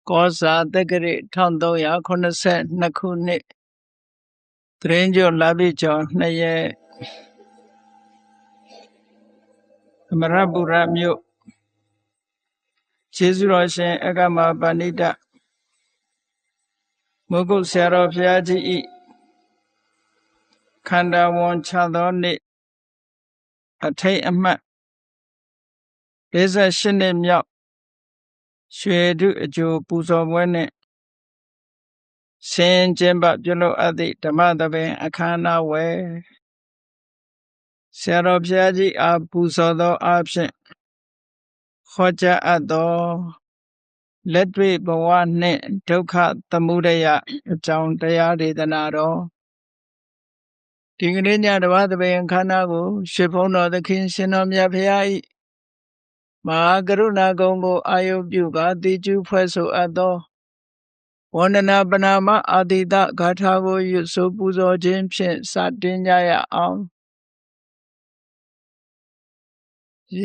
ကောဇာတက္ကရာ1382ခုနှစ်သရင်ကျော်လပြည့်ကျော်2ရက်အမရပူရမြို့ကျေးဇူးတော်ရှင်အဂမပါဏိတမုဂုတ်ဆရာတော်ဘုရားကြီးဤခန္ဓာဝန်ချသောနေ့အထိတ်အမှတ်48နှစ်မြောက်ရွှေတုအကျိုးပူဇော်ပွဲနှင့်ဆင်ကျင်းပပြုလုပ်အပ်သည့်ဓမ္မသဘင်အခမ်းအနားဝယ်ဆရာတော်ဘုရားကြီးအားပူဇော်သောအားဖြင့်ဟောကြားအပ်သောလက်တွေ့ဘဝနှင့်ဒုက္ခသမုဒယအကြောင်းတရားဒေသနာတော်ဒီကနေ့ညဓမ္မသဘင်အခမ်းအနားကိုရွှေဘုန်းတော်သခင်ရှင်တော်မြတ်ဘုရား၏မဟာကရုဏာကုံကိုအာယုပြုကာတိကျူးဖွဲ့ဆိုအပ်သောဝန္ဒနာပနာမအာတိတဂါထာကိုရွတ်ဆိုပူဇော်ခြင်းဖြင့်စတင်ကြရအောင်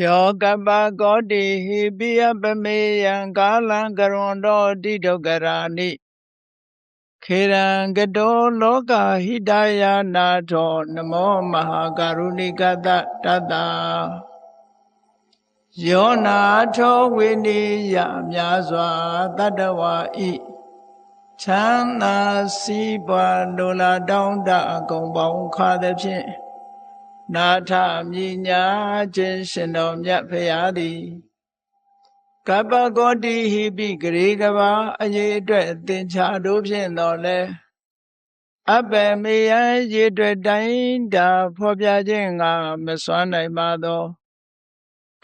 ယောကပ္ပကောတိဟိပိယပမေယံကာလံကရွန်တော်တိဒုက္ခရာနိခေရံကတောလောကဟိတယာနာထောနမောမဟာကရုဏိကတတတယောနာထောဝိနိယများစွာတတ္တဝါဤချမ်းသာစီးပွားလိုလားတောင်းတအကုန်ပေါင်းခါသဖြင့်နာထမြညာခြင်းရှင်တော်မြတ်ဖရာသည်ကပ္ပကောတိဟိပိဂရေကဘာအရေးအတွက်သင်္ချာတို့ဖြင့်တော်လဲအပ္ပမေယရေအတွက်တိုင်းတာဖော်ပြခြင်းငါမစွမ်းနိုင်ပါသော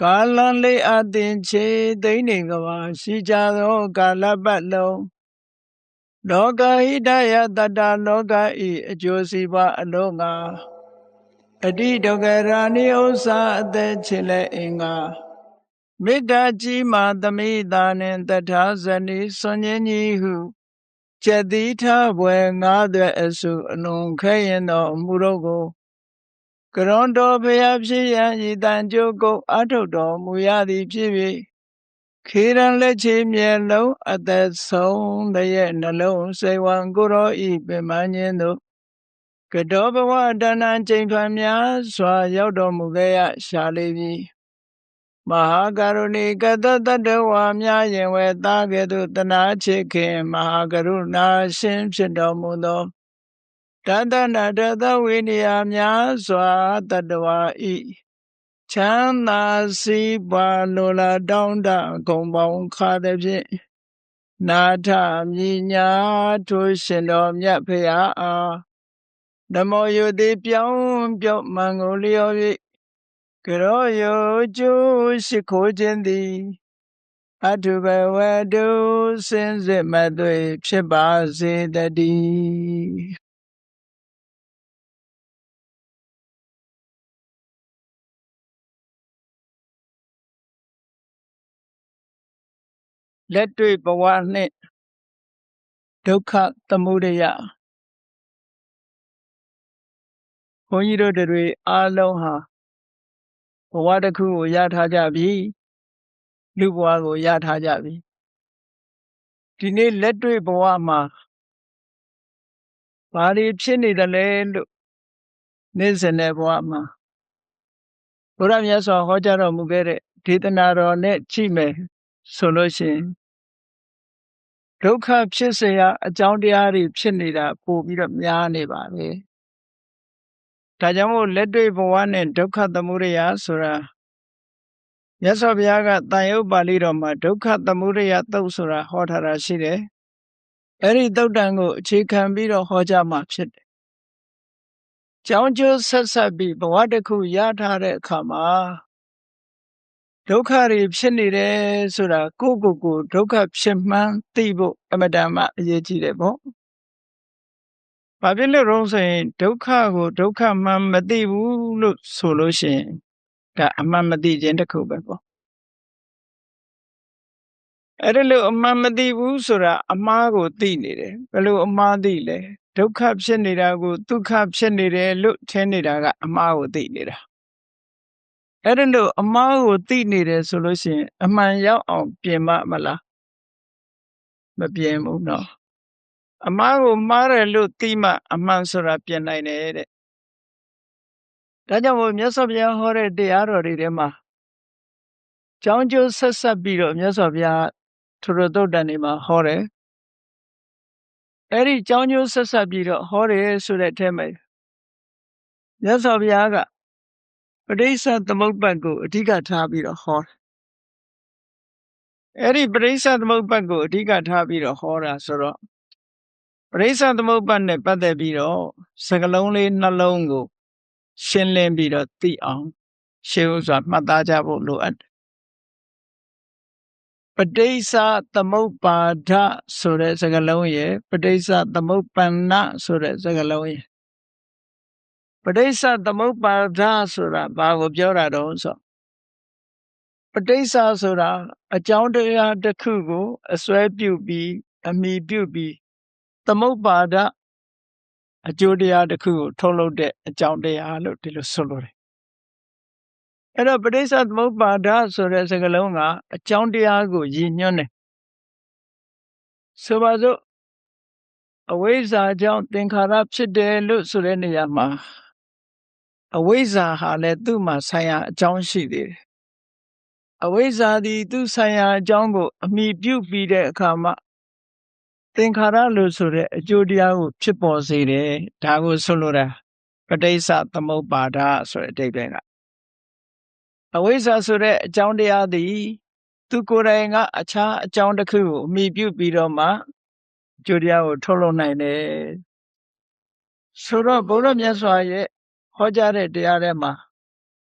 ကာလလေးအသင်ချေသိနေကဘာရှိကြသောကာလပတ်လုံးလောကဟိတယတတ္တလောကဤအကျိုးစီးပွားအလုံးငါအတိဒုက္ခရာနိဥ္စာအသက်ချေလက်အင်္ဂါမေတ္တာကြီးမာသမိတာနှင့်တထာဇနိစွန်ခြင်းကြီးဟုကျက်တိထဘွယ်ငါးသွဲအစုအလွန်ခဲရင်သောအမှုတို့ကိုကရွန်တော်ဘုရားဖြစ်ရန်ဤတန်ကြိုးကိုအထုတ်တော်မူရသည်ဖြစ်၍ခေရန်လက်ချေမျက်လုံးအသက်ဆုံးတရဲ့နှလုံးစိတ်ဝံကိုရောဤပင်မခြင်းတို့ကတောဘဝတဏ္ဏကျိန်ဖန်များစွာရောက်တော်မူခဲ့ရရှာလေပြီမဟာကရုဏီကတတတ္တဝါများရင်ဝဲသားကဲ့သို့တနာချစ်ခင်မဟာကရုဏာရှင်ဖြစ်တော်မူသောတတနာတတဝိနည်းများစွာတတ္တဝါဤချမ်းသာစီးပွားလိုလားတောင်းတဂုံပေါင်းခါသည်ဖြင့်နာထမြညာထိုရှင်တော်မြတ်ဖရာအားနမောယုတိပြောင်းပြော့မှန်ကိုလျော်၍ကရောယောကျိုးရှိခိုးခြင်းသည်အထုဘဝတုစင်စစ်မသွေဖြစ်ပါစေတည်းလက်တွေ့ဘဝနှင့်ဒုက္ခသမုဒယဘုန်းကြီးတို့တွေအားလုံးဟာဘဝတစ်ခုကိုရထားကြပြီလူဘဝကိုရထားကြပြီဒီနေ့လက်တွေ့ဘဝမှာဘာတွေဖြစ်နေတယ်လဲလို့နေ့စဉ်တဲ့ဘဝမှာဘုရားမြတ်စွာဟောကြားတော်မူခဲ့တဲ့ဒေသနာတော်နဲ့ကြည့်မယ်ဆိုလို့ရှိရင်ဒုက္ခဖြစ်เสียအကြောင်းတရားတွေဖြစ်နေတာပို့ပြီးတော့များနေပါလေဒါကြောင့်မို့လက်တွေ့ဘဝနဲ့ဒုက္ခသမုဒယဆိုတာမြတ်စွာဘုရားကတန်ရုပ်ပါဠိတော်မှာဒုက္ခသမုဒယသုတ်ဆိုတာဟောထားတာရှိတယ်အဲ့ဒီသုတ်တန်ကိုအခြေခံပြီးတော့ဟောကြားမှာဖြစ်တယ်ကြောင်းကျိုးဆက်ဆက်ပြီးဘဝတစ်ခုရထားတဲ့အခါမှာဒုက္ခတွေဖြစ်နေတယ်ဆိုတာကိုယ့်ကိုယ်ကိုဒုက္ခဖြစ်မှန်းသိဖို့အမတန်မှအရေးကြီးတယ်ပေါ့။ဘာဖြစ်လို့တော့ဆိုရင်ဒုက္ခကိုဒုက္ခမှန်းမသိဘူးလို့ဆိုလို့ရှိရင်ဒါအမှန်မသိခြင်းတစ်ခုပဲပေါ့။အဲ့ဒါလို့အမှန်မသိဘူးဆိုတာအမှားကိုသိနေတယ်။ဘယ်လိုအမှားသိလဲ။ဒုက္ခဖြစ်နေတာကိုဒုက္ခဖြစ်နေတယ်လို့ထင်နေတာကအမှားကိုသိနေတာ။အဲ့ဒါလို့အမှားကိုသိနေတယ်ဆိုလို့ရှိရင်အမှန်ရောက်အောင်ပြင်မလား မပြင်ဘူးနော်အမှားကိုမှားတယ်လို့သိမှအမှန်ဆိုတာပြင်နိုင်တယ်တဲ့ဒါကြောင့်မို့မြတ်စွာဘုရားဟောတဲ့တရားတော်တွေထဲမှာကြောင်းကျိုးဆက်ဆက်ပြီးတော့မြတ်စွာဘုရားထရသုတ်တန်တွေမှာဟောတယ်အဲ့ဒီကြောင်းကျိုးဆက်ဆက်ပြီးတော့ဟောတယ်ဆိုတဲ့အထက်မှာမြတ်စွာဘုရားကပဋိစ္စသမုပ္ပါဒ်ကိုအဓိကထားပြီးတော့ဟောတယ်အဲ့ဒီပဋိစ္စသမုပ္ပါဒ်ကိုအဓိကထားပြီးတော့ဟောတာဆိုတော့ပဋိစ္စသမုပ္ပါဒ်နဲ့ပတ်သက်ပြီးတော့စကလုံးလေးနှလုံးကိုရှင်းလင်းပြီးတော့သိအောင်ရှင်းဥစွာမှတ်သားကြဖို့လိုအပ်တယ်ပဋိစ္စသမုပ္ပါဒဆိုတဲ့စကားလုံးရဲ့ပဋိစ္စသမုပ္ပန္နဆိုတဲ့စကားလုံးရဲ့ပဋိစ္စသမုပ္ပါဒဆိုတာဘာကိုပြောတာတုံးဆိုပဋိစ္စဆိုတာအကြောင်းတရားတစ်ခုကိုအစွဲပြုပြီးအမိပြုပြီးသမုပ္ပါဒအကျိုးတရားတစ်ခုကိုထုတ်လုပ်တဲ့အကြောင်းတရားလို့ဒီလိုဆိုလိုတယ်အဲ့တော့ပဋိစ္စသမုပ္ပါဒဆိုတဲ့စကားလုံးကအကြောင်းတရားကိုရည်ညွှန်းတယ်ဆိုပါစို့အဝိဇ္ဇာကြောင့်သင်္ခါရဖြစ်တယ်လို့ဆိုတဲ့နေရာမှာအဝိဇ္ဇာဟာလည်းသူ့မှာဆိုင်ရာအကြောင်းရှိသေးတယ်အဝိဇ္ဇာသည်သူ့ဆိုင်ရာအကြောင်းကိုအမိပြုပြီးတဲ့အခါမှာသင်္ခါရလို့ဆိုတဲ့အကျိုးတရားကိုဖြစ်ပေါ်စေတယ်ဒါကိုဆိုလိုတာပဋိစ္စသမုပ္ပါဒဆိုတဲ့အဓိပ္ပာယ်ကအဝိဇ္ဇာဆိုတဲ့အကြောင်းတရားသည်သူကိုယ်တိုင်ကအခြားအကြောင်းတစ်ခုကိုအမိပြုပြီးတော့မှအကျိုးတရားကိုထုတ်လုပ်နိုင်တယ်ဆိုတော့ဘုရားမြတ်စွာရဲ့ဟောကြားတဲ့တရားထဲမှာ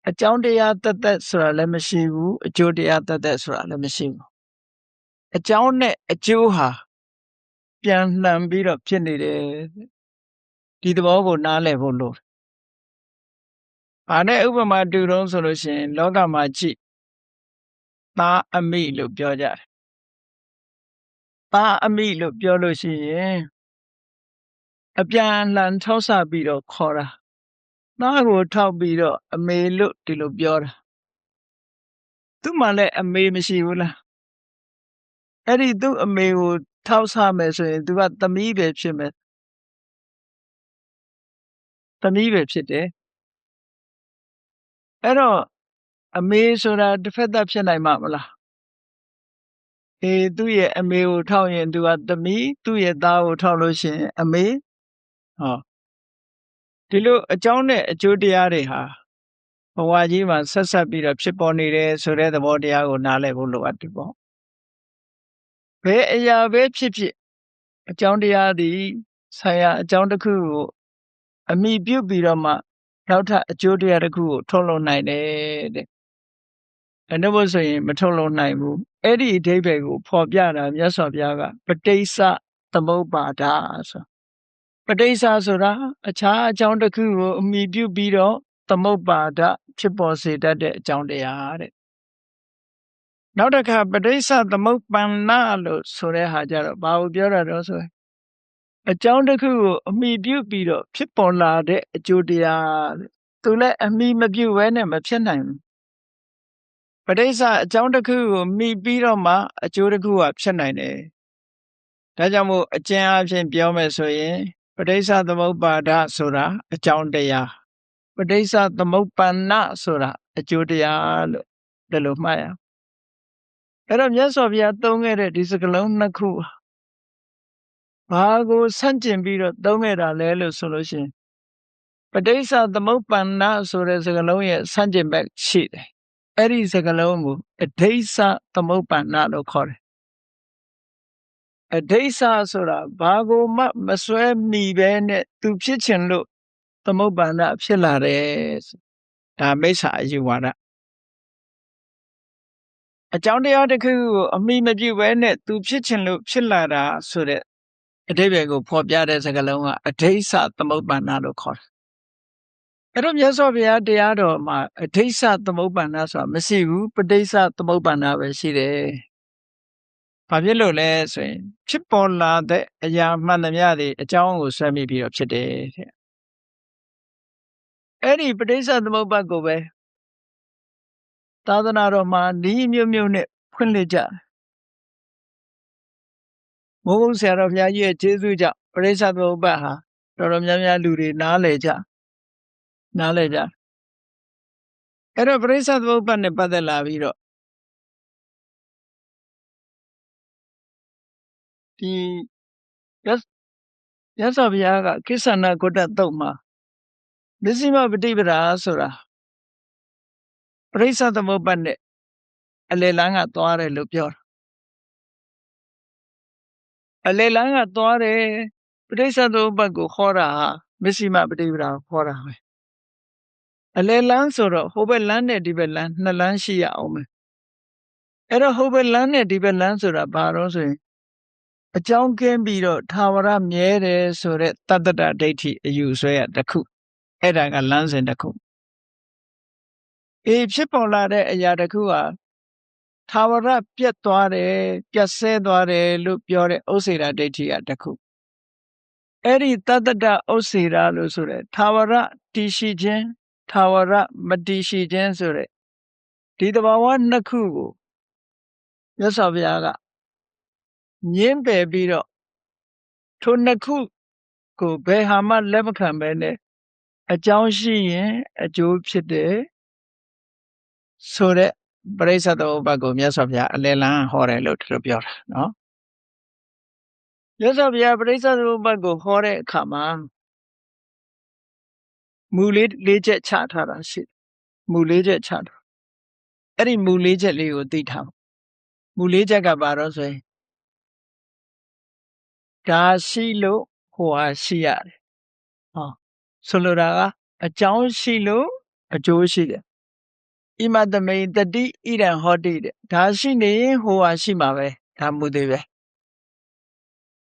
အကြောင်းတရားတသက်ဆိုတာလည်းမရှိဘူးအကျိုးတရားတသက်ဆိုတာလည်းမရှိဘူးအကြောင်းနဲ့အကျိုးဟာပြန်လှန်ပြီးတော့ဖြစ်နေတယ်ဒီသဘောကိုနားလည်ဖို့လို။ဘာနဲ့ဥပမာတူတုံးဆိုလို့ရှိရင်လောကမှာကြည့်သားအမိလို့ပြောကြတယ်။သားအမိလို့ပြောလို့ရှိရင်အပြန်လှန်ထောက်ဆပြီးတော့ခေါ်တာ။သားကိုထောက်ပြီးတော့အမေလို့ဒီလိုပြောတာ။သူ့မှာလည်းအမေမရှိဘူးလား။အဲ့ဒီသူ့အမေကိုထောက်ဆမယ်ဆိုရင်သူကသမီးပဲဖြစ်မယ်။သမီးပဲဖြစ်တယ်။အဲ့တော့အမေဆိုတာတစ်ဖက်သက်ဖြစ်နိုင်မှာမလားသူ့ရဲ့အမေကိုထောက်ရင်သူကသမီးသူ့ရဲ့သားကိုထောက်လို့ရှိရင်အမေဟောဒီလိုအကြောင်းနဲ့အကျိုးတရားတွေဟာဘဝကြီးမှာဆက်ဆက်ပြီးတော့ဖြစ်ပေါ်နေတယ်ဆိုတဲ့သဘောတရားကိုနားလည်ဖို့လိုအပ်တယ်ပေါ့ဘယ်အရာပဲဖြစ်ဖြစ်အကြောင်းတရားသည်ဆိုင်ရာအကြောင်းတစ်ခုကိုအမိပြုပြီးတော့မှနောက်ထပ်အကျိုးတရားတစ်ခုကိုထုတ်လုပ်နိုင်တယ်တဲ့အဲ့ဒါဆိုရင်မထုတ်လုပ်နိုင်ဘူးအဲ့ဒီအဓိပ္ပာယ်ကိုဖော်ပြတာမြတ်စွာဘုရားကပဋိစ္စသမုပ္ပါဒဆိုပဋိစ္စဆိုတာအခြားအကြောင်းတစ်ခုကိုအမိပြုပြီးတော့သမုပ္ပါဒဖြစ်ပေါ်စေတတ်တဲ့အကြောင်းတရားတဲ့နောက်တစ်ခါပဋိစ္စသမုပ္ပန္နလို့ဆိုတဲ့ဟာကြတော့ဘာကိုပြောတာတော့ဆိုအကြောင်းတစ်ခုကိုအမိပြုပြီးတော့ဖြစ်ပေါ်လာတဲ့အကျိုးတရားတဲ့သူလည်းအမိမပြုဘဲနဲ့မဖြစ်နိုင်ဘူးပဋိစ္စအကြောင်းတစ်ခုကိုမိပြီးတော့မှအကျိုးတစ်ခုကဖြစ်နိုင်တယ်ဒါကြောင့်မို့အကျဉ်းအားဖြင့်ပြောမယ်ဆိုရင်ပဋိစ္စသမုပ္ပါဒဆိုတာအကြောင်းတရားပဋိစ္စသမုပ္ပန္နဆိုတာအကျိုးတရားလို့ဒီလိုမှတ်ရအဲ့တော့မြတ်စွာဘုရားသုံးခဲ့တဲ့ဒီစကားလုံးနှစ်ခုဘာကိုဆန့်ကျင်ပြီးတော့သုံးခဲ့တာလဲလို့ဆိုလို့ရှိရင်ပဋိစ္စသမုပ္ပန္နဆိုတဲ့စကားလုံးရဲ့ဆန့်ကျင်ဘက်ရှိတယ်အဲ့ဒီစကားလုံးကိုအဓိစ္စသမုပ္ပန္နလို့ခေါ်တယ်အဓိစ္စဆိုတာဘာကိုမှမစွဲမိပဲနဲ့သူဖြစ်ချင်လို့သမုပ္ပန္နဖြစ်လာတယ်ဒါမိစ္ဆာအယူဝါဒအကြောင်းတရားတစ်ခုကိုအမိမပြုဘဲနဲ့သူဖြစ်ချင်လို့ဖြစ်လာတာဆိုတဲ့အဓိပ္ပာယ်ကိုဖော်ပြတဲ့စကားလုံးကအဓိစ္စသမုပ္ပန္နလို့ခေါ်တယ်အဲ့တော့မြတ်စွာဘုရားတရားတော်မှာအဓိစ္စသမုပ္ပန္နဆိုတာမရှိဘူးပဋိစ္စသမုပ္ပန္နပဲရှိတယ်ဘာဖြစ်လို့လဲဆိုရင်ဖြစ်ပေါ်လာတဲ့အရာမှန်သမျှတွေအကြောင်းကိုဆွဲမိပြီးတော့ဖြစ်တယ်တဲ့အဲ့ဒီပဋိစ္စသမုပ္ပါဒ်ကိုပဲသာသနာတော်မှာဤမျိုးမျိုးနဲ့ဖွင့်လှစ်ကြ မိုးကုတ်ဆရာတော်ဘုရားကြီးရဲ့ကျေးဇူးကြောင့်ပရိစ္ဆသမုပ္ပါဟာတော်တော်များများလူတွေနားလည်ကြအဲ့တော့ပရိစ္ဆသမုပ္ပါနဲ့ပတ်သက်လာပြီးတော့ဒီရသော်ဘုရားကကိစ္ဆန္ဒဂုတ္တသုတ်မှာမစ္စည်းမပฏิပဒါဆိုတာပရိစ္ဆသမုပ္ပါနဲ့အလယ်လန်းကသွားတယ်လို့ပြောတာအလယ်လန်းကသွားတယ်ပရိစ္ဆသမုပ္ပါကိုခေါ်တာဟာမစ္စည်းမပฏิပဒါကိုခေါ်တာပဲအလယ်လန်းဆိုတော့ဟိုဘက်လန်းနဲ့ဒီဘက်လန်းနှစ်လန်းရှိရအောင်မယ်အဲ့တော့ဟိုဘက်လန်းနဲ့ဒီဘက်လန်းဆိုတာဘာလို့ဆိုရင်အကြောင်းကင်းပြီးတော့ထာဝရမြဲတယ်ဆိုတဲ့တတ္တဒိဋ္ဌိအယူဆွဲရတစ်ခုအဲ့ဒါကလမ်းစဉ်တစ်ခုဖြစ်ပေါ်လာတဲ့အရာတစ်ခုဟာထာဝရပြတ်သွားတယ်ပြတ်ဆဲသွားတယ်လို့ပြောတဲ့ဥစ္စေတာဒိဋ္ဌိကတစ်ခုအဲ့ဒီတတ္တဒဥစ္စေတာလို့ဆိုတဲ့ထာဝရတည်ရှိခြင်းထာဝရမတည်ရှိခြင်းဆိုတဲ့ဒီသဘာဝနှစ်ခုကိုမြတ်စွာဘုရားကညင်းပယ်ပြီးတော့ထိုနှစ်ခုကိုဘယ်ဟာမှလက်မခံဘဲနဲ့အကြောင်းရှိရင်အကျိုးဖြစ်တယ်ဆိုတဲ့ပရိစ္ဆသမုပ္ပါကိုမြတ်စွာဘုရားအလယ်လန်းဟောတယ်လို့သူတို့ပြောတာနော်မြတ်စွာဘုရားပရိစ္ဆသမုပ္ပါကိုဟောတဲ့အခါမှာမူလေးချက်ချထားတာရှိတယ်မူလေးချက်ချထားအဲ့ဒီမူလေးချက်လေးကိုသိထားမူလေးချက်ကဘာတော့ဆိုရင်ဒါရှိလို့ဟိုဟာရှိရတယ်ဆိုလိုတာကအကြောင်းရှိလို့အကျိုးရှိတယ်ဣမတမိန်တတိဣရံဟောတိတဲ့ဒါရှိနေရင်ဟိုဟာရှိမှာပဲဒါမူသေးပဲ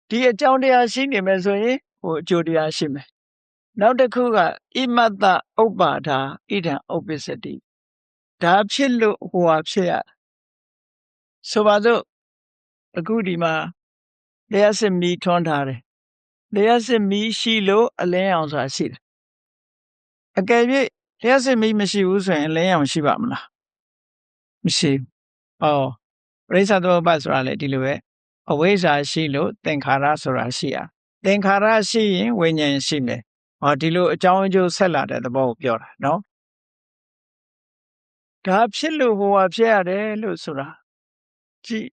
ဒီအကြောင်းတရားရှိနေမယ်ဆိုရင်ဟိုအကျိုးတရားရှိမယ်နောက်တစ်ခုကဣမတဥပ္ပါဒာဣဒံဥပ္ပစ္စတိဒါဖြစ်လို့ဟိုဟာဖြစ်ရဆိုပါစို့အခုဒီမှာလျှက်စစ်မီးထွန်းထားတယ်လျှက်စစ်မီးရှိလို့အလင်းရောင်ဆိုတာရှိတယ်အကယ်၍လျှက်စစ်မီးမရှိဘူးဆိုရင်အလင်းရောင်ရှိပါမလားမရှိဘူးပရိစ္ဆသမုပ္ပါဆိုတာလေဒီလိုပဲအဝိဇ္ဇာရှိလို့သင်္ခါရဆိုတာရှိရသင်္ခါရရှိရင်ဝိညာဉ်ရှိမယ်ဒီလိုအကြောင်းအကျိုးဆက်လာတဲ့သဘောကိုပြောတာနော်ဒါဖြစ်လို့ဟိုဟာဖြစ်ရတယ်လို့ဆိုတာကြည့်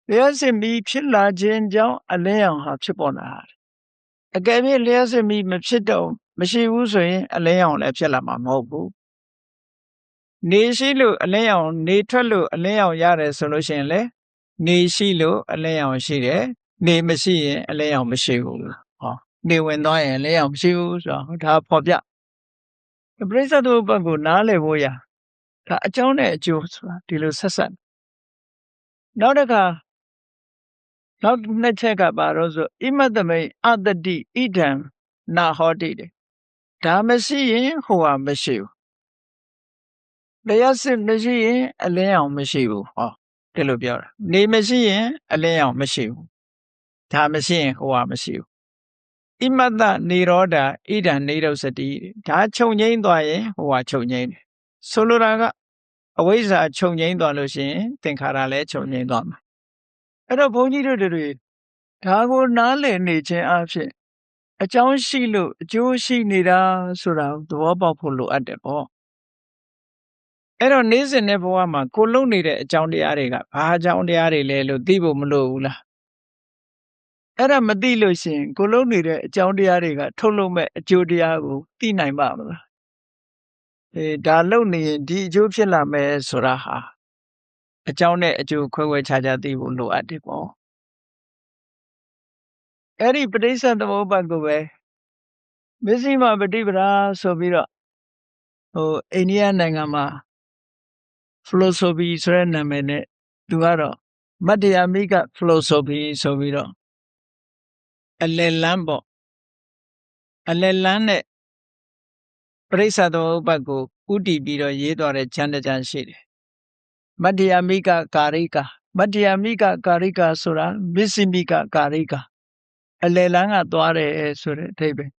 လျှက်စစ်မီးဖြစ်လာခြင်းကြောင့်အလင်းရောင်ဟာဖြစ်ပေါ်လာတယ်အကယ်၍လျှက်စစ်မီးမဖြစ်တော့မရှိဘူးဆိုရင်အလင်းရောင်လည်းဖြစ်လာမှာမဟုတ်ဘူးနေရှိလို့အလင်းရောင်နေထွက်လို့အလင်းရောင်ရတယ်ဆိုလို့ရှိရင်လေနေရှိလို့အလင်းရောင်ရှိတယ်နေမရှိရင်အလင်းရောင်မရှိဘူးနေဝင်သွားရင်အလင်းရောင်မရှိဘူးဆိုတော့ဒါဖော်ပြပရိစ္ဆသမုပ္ပါကိုနားလည်ဖို့ရဒါအကြောင်းနဲ့အကျိုးဆိုတာဒီလိုဆက်ဆက်နောက်တစ်ခါနောက်နှစ်ချက်ကပါတော့ဆိုဣမတမိန်အတတိဣဒံနာဟောတိတယ်ဒါမရှိရင်ဟိုဟာမရှိဘူးလျှက်စစ်မရှိရင်အလင်းရောင်မရှိဘူးဒီလိုပြောတာနေမရှိရင်အလင်းရောင်မရှိဘူးဒါမရှိရင်ဟိုဟာမရှိဘူးဣမတနေရောဓာဣဒံနေရုစတိဒါချုပ်ငိမ့်သွားရင်ဟိုဟာချုပ်ငိမ့်တယ်ဆိုလိုတာကအဝိဇ္ဇာချုပ်ငိမ့်သွားလို့ရှိရင်သင်္ခါရလည်းချုပ်ငိမ့်သွားမှာအဲ့တော့ဘုန်းကြီးတို့တွေဒါကိုနားလည်နေခြင်းအဖြစ်အကြောင်းရှိလို့အကျိုးရှိနေတာဆိုတာသဘောပေါက်ဖို့လိုအပ်တယ်ပေါ့အဲ့တော့နေ့စဉ်တဲ့ဘဝမှာကိုလုံနေတဲ့အကြောင်းတရားတွေကဘာအကြောင်းတရားတွေလဲလို့သိဖို့မလိုဘူးလားအဲ့ဒါမသိလို့ရှိရင်ကိုလုံနေတဲ့အကြောင်းတရားတွေကထုတ်လုပ်မဲ့အကျိုးတရားကိုသိနိုင်ပါမလားဒါလုံနေရင်ဒီအကျိုးဖြစ်လာမယ်ဆိုတာဟာအကြောင်းနဲ့အကျိုးခွဲခွဲခြားခြားသိဖို့လိုအပ်တယ်ပေါ့အဲ့ဒီပဋိစ္စသမုပ္ပါကိုပဲမစ္စည်းမပฏิပဒါဆိုပြီးတော့အိန္ဒိယနိုင်ငံမှာ philosophy ဆိုတဲ့နာမည်နဲ့သူကတော့မတ္တယာမိက philosophy ဆိုပြီးတော့အလယ်လန်းပေါ့အလယ်လန်းနဲ့ပရိစ္ဆသမုပ္ပါကိုဥတည်ပြီးတော့ရေးသွားတဲ့ကျမ်းတစ်ကျမ်းရှိတယ်မတ္တယာမိကကာရိကမတ္တယာမိကကာရိကဆိုတာမစ္စည်းမိကကာရိကအလယ်လန်းကသွားတယ်ဆိုတဲ့အဓိပ္ပာယ်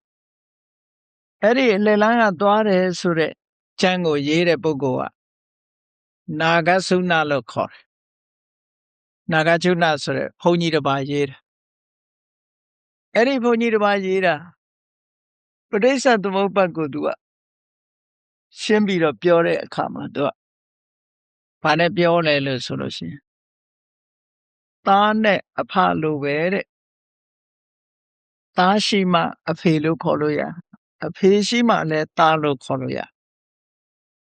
အဲ့ဒီအလယ်လန်းကသွားတယ်ဆိုတဲ့ကျမ်းကိုရေးတဲ့ပုဂ္ဂိုလ်ကနာဂသုဏလို့ခေါ်တယ် နာဂချုဏဆိုတဲ့ဘုန်းကြီးတစ်ပါးရေးတာအဲ့ဒီဘုန်းကြီးတစ်ပါးရေးတာပဋိစ္စသမုပ္ပါဒ်ကိုသူကရှင်းပြီးတော့ပြောတဲ့အခါမှာသူကဘာနဲ့ပြောလဲလို့ဆိုလို့ရှိရင်သားနဲ့အဖလိုပဲတဲ့သားရှိမှအဖေလို့ခေါ်လို့ရအဖေရှိမှလည်းသားလို့ခေါ်လို့ရ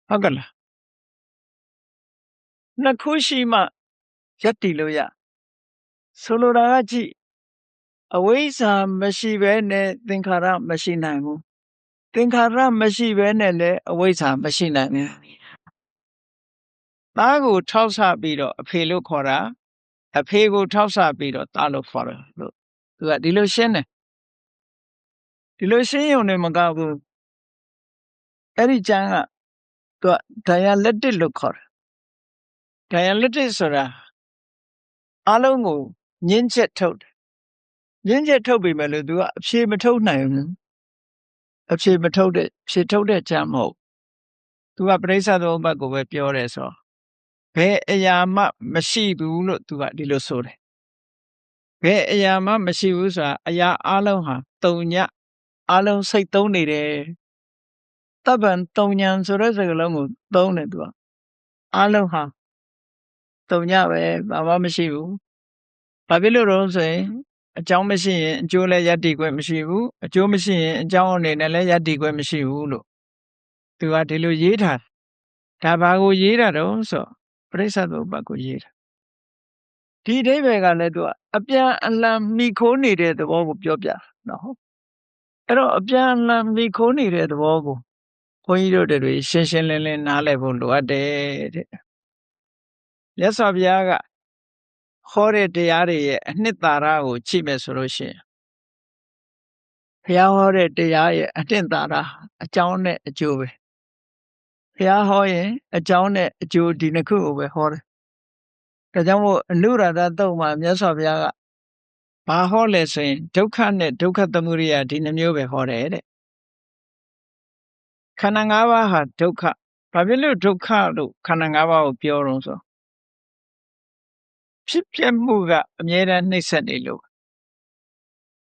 ဟုတ်ကဲ့လားနှစ်ခုရှိမှရက်တည်လို့ရဆိုလိုတာကကြည့်အဝိဇ္ဇာမရှိဘဲနဲ့သင်္ခါရမရှိနိုင်ဘူးသင်္ခါရမရှိဘဲနဲ့လည်းအဝိဇ္ဇာမရှိနိုင်ဘူးသားကိုထောက်ဆပြီးတော့အဖေလို့ခေါ်တာအဖေကိုထောက်ဆပြီးတော့သားလို့ခေါ်တယ်လို့သူကဒီလိုရှင်းတယ်ဒီလိုရှင်းရုံနဲ့မကဘူးအဲ့ဒီကျမ်းကသူက dialectic လို့ခေါ်တယ် dialectic ဆိုတာအလုံးကိုညှင်းချက်ထုတ်တယ်ညှင်းချက်ထုတ်ပြီမဲ့လို့သူကအဖြေမထုတ်နိုင်ဘူးအဖြေမထုတ်တဲ့ဖြေထုတ်တဲ့ကျမ်းမဟုတ်သူကပရိစ္ဆသမုပ္ပါဒ်ကိုပဲပြောတယ်ဆိုဘယ်အရာမှမရှိဘူးလို့သူကဒီလိုဆိုတယ်ဘယ်အရာမှမရှိဘူးဆိုတာအရာအလုံးဟာတုံညအလုံးစိတ်သုံးနေတယ်တပ္ပံတုံညံဆိုတဲ့စကားလုံးကိုသုံးတယ်သူကအလုံးဟာတုံညပဲဘာမှမရှိဘူးဘာဖြစ်လို့တော့ဆိုရင်အကြောင်းမရှိရင်အကျိုးလည်းယတ္တိခွင့်မရှိဘူးအကျိုးမရှိရင်အကြောင်းအနေနဲ့လည်းယတ္တိခွင့်မရှိဘူးလို့သူကဒီလိုရေးထားဒါဘာကိုရေးတာတော့ဆိုပရိစ္ဆသမုပ္ပါဒ်ကိုရေးတာဒီအဓိပ္ပာယ်ကလည်းသူကအပြန်အလှန်မိခိုးနေတဲ့သဘောကိုပြောပြနော်အဲ့တော့အပြန်အလှန်မိခိုးနေတဲ့သဘောကိုဘုန်းကြီးတို့တွေရှင်းရှင်းလင်းလင်းနားလည်ဖို့လိုအပ်တယ်တဲ့မြတ်စွာဘုရားကဟောတဲ့တရားတွေရဲ့အနှစ်သာရကိုကြည့်မယ်ဆိုလို့ရှိရင်ဘုရားဟောတဲ့တရားရဲ့အနှစ်သာရအကြောင်းနဲ့အကျိုးပဲဘုရားဟောရင်အကြောင်းနဲ့အကျိုးဒီနှစ်ခုကိုပဲဟောတယ်ဒါကြောင့်မို့အနုရာဓသုတ်မှာမြတ်စွာဘုရားကဘာဟောလဲဆိုရင်ဒုက္ခနဲ့ဒုက္ခသမုဒယဒီနှမျိုးပဲဟောတယ်တဲ့ခန္ဓာ၅ပါးဟာဒုက္ခဘာဖြစ်လို့ဒုက္ခလို့ခန္ဓာ၅ပါးကိုပြောတော့ဆိုဖြစ်ပြမှုကအမြဲတမ်းနှိမ့်ဆက်နေလို့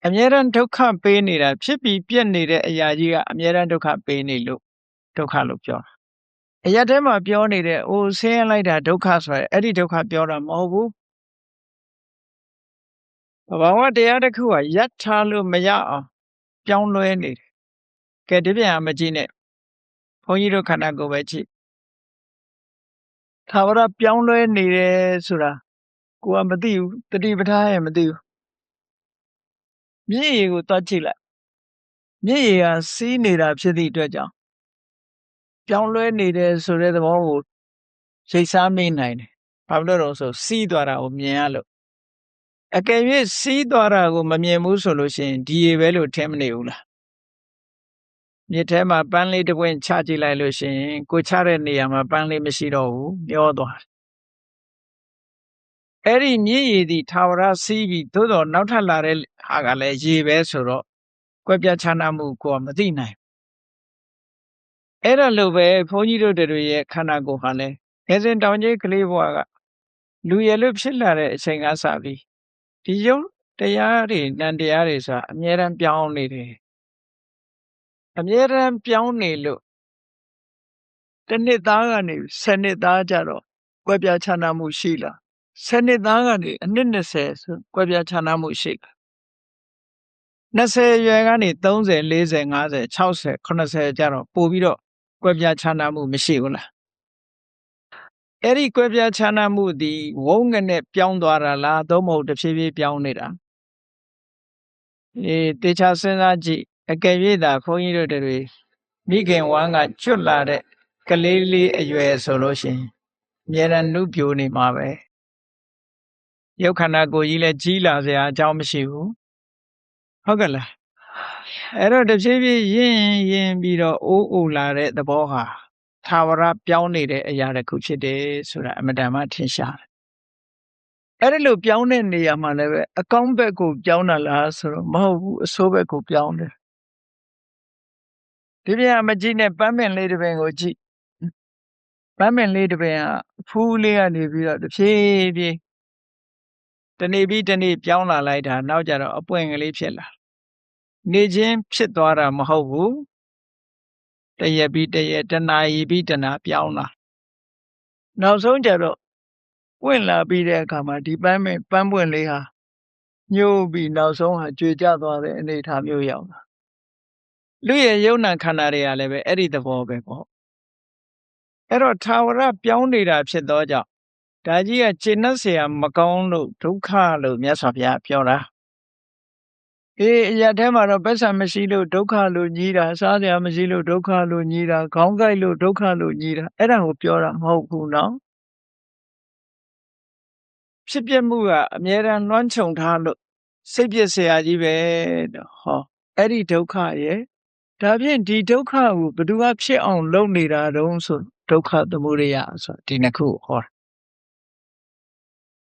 အမြဲတမ်းဒုက္ခပေးနေတာဖြစ်ပြီးပြက်နေတဲ့အရာကြီးကအမြဲတမ်းဒုက္ခပေးနေလို့ဒုက္ခလို့ပြောတာအရာထဲမှာပြောနေတဲ့အိုးဆင်းရဲလိုက်တာဒုက္ခဆိုရယ်အဲ့ဒီဒုက္ခပြောတာမဟုတ်ဘူးဘာဝတရားတစ်ခုကယတ်ထားလို့မရအောင်ပြောင်းလဲနေတယ်ကဲဒီပြန်မကြည့်နဲ့ဘုန်းကြီးတို့ခန္ဓာကိုယ်ပဲကြည့်သာဝရပြောင်းလဲနေတယ်ဆိုတာကိုကမသိဘူးတတိပဋ္ဌာန်းရဲ့မသိဘူးမြစ်ရေကိုသွားကြည့်လိုက်မြစ်ရေကစီးနေတာဖြစ်သည့်အတွက်ကြောင့်ပြောင်းလဲနေတယ်ဆိုတဲ့သဘောကိုရိပ်စားမိနိုင်တယ်ဘာလို့လဲဆိုစီးသွားတာကိုမြင်ရလို့အကယ်၍စီးသွားတာကိုမမြင်ဘူးဆိုလို့ရှိရင်ဒီရေပဲလို့ထင်မနေဘူးလားမြစ်ထဲမှာပန်းလေးတစ်ပွင့်ချကြည့်လိုက်လို့ရှိရင်ကိုချတဲ့နေရာမှာပန်းလေးမရှိတော့ဘူးမျောသွားတယ်အဲ့ဒီမြစ်ရည်ဒီထာဝရစီးပြီးသို့တော့နောက်ထပ်လာတဲ့ဟာကလည်းရေပဲဆိုတော့ကွက်ပြတ်ခြားနားမှုကိုမသိနိုင်အဲ့ဒါလို့ပဲဘုန်းကြီးတို့တွေရဲ့ခန္ဓာကိုယ်ဟာလည်းငယ်စဉ်တောင်ကြီးကလေးဘဝကလူရည်လို့ဖြစ်လာတဲ့အချိန်ကစပြီးဒီယုံတရားတွေနံတရားတွေဆိုတာအမြဲတမ်းပြောင်းနေတယ်အမြဲတမ်းပြောင်းနေလို့တစ်နှစ်သားကနေ10နှစ်သားကြတော့ကွက်ပြတ်ခြားနားမှုရှိလား10နှစ်သားကနေအနှစ်20ဆိုကွက်ပြားခြားနားမှုရှိတယ်20ရွယ်ကနေ30 40 50 60 80ကျတော့ပို့ပြီးတော့ကွက်ပြားခြားနားမှုမရှိဘူးလားအဲ့ဒီကွက်ပြားခြားနားမှုဒီဝုန်းငနဲ့ပြောင်းသွားတာလားသို့မဟုတ်တဖြည်းဖြည်းပြောင်းနေတာတေချာစဉ်းစားကြည့်အကယ်၍သာခွန်ကြီးတို့တွေမိခင်ဝမ်းကကျွတ်လာတဲ့ကလေးလေးအရွယ်ဆိုလို့ရှိရင်အများရန်နှုတ်ပြိုနေမှာပဲရုပ်ခန္ဓာကိုယ်ကြီးလည်းကြီးလာစရာအကြောင်းမရှိဘူးဟုတ်ကဲ့လားအဲ့တော့တဖြည်းဖြည်းရင်ပြီးတော့အိုးလာတဲ့သဘောဟာသာဝရပြောင်းနေတဲ့အရာတစ်ခုဖြစ်တယ်ဆိုတာအမတန်မှထင်ရှားတယ်အဲ့ဒီလိုပြောင်းတဲ့နေရာမှာလည်းပဲအကောင်းဘက်ကိုပြောင်းတာလားဆိုတော့မဟုတ်ဘူးအဆိုးဘက်ကိုပြောင်းတယ်ဒီပြန်မကြည့်နဲ့ပန်းပင်လေးတစ်ပင်ကိုကြည့်ပန်းပင်လေးတစ်ပင်ကအဖူးလေးကနေပြီးတော့တဖြည်းဖြည်း တနေ့ပြီးတနေ့ပြောင်းလာလိုက်တာနောက်ကြတော့အပွင့်ကလေးဖြစ်လာနေချင်းဖြစ်သွားတာမဟုတ်ဘူးတရက်ပြီးတရက်တနာရီပြီးတနာပြောင်းလာနောက်ဆုံးကြတော့ပွင့်လာပြီးတဲ့အခါမှာဒီပန်းပွင့်လေးဟာညှိုးပြီးနောက်ဆုံးဟာကြွေကျသွားတဲ့အနေအထားမျိုးရောက်လာလူရဲ့ယုံနာခန္ဓာတွေကလည်းပဲအဲ့ဒီသဘောပဲပေါ့အဲ့တော့ထာဝရပြောင်းနေတာဖြစ်သောကြောင့်ဒါကြီးကရှင်းနှက်เสียမကောင်းလို့ဒုက္ခလို့မြတ်စွာဘုရားပြောတာအရာထဲမှာတော့ပက်ဆံမရှိလို့ဒုက္ခလို့ညီးတာစားစရာမရှိလို့ဒုက္ခလို့ညီးတာခေါင်းကိုက်လို့ဒုက္ခလို့ညီးတာအဲ့ဒါကိုပြောတာမဟုတ်ဘူးနော်ဖြစ်ပျက်မှုကအမြဲတမ်းလွှမ်းခြုံထားလို့စိတ်ပျက်เสียကြီးပဲတော့ဟောအဲ့ဒီဒုက္ခရဲ့ဒါဖြင့်ဒီဒုက္ခကိုဘယ်သူကဖြစ်အောင်လုပ်နေတာတုံးဆိုဒုက္ခသမုဒယဆိုဒီနှစ်ခုဟော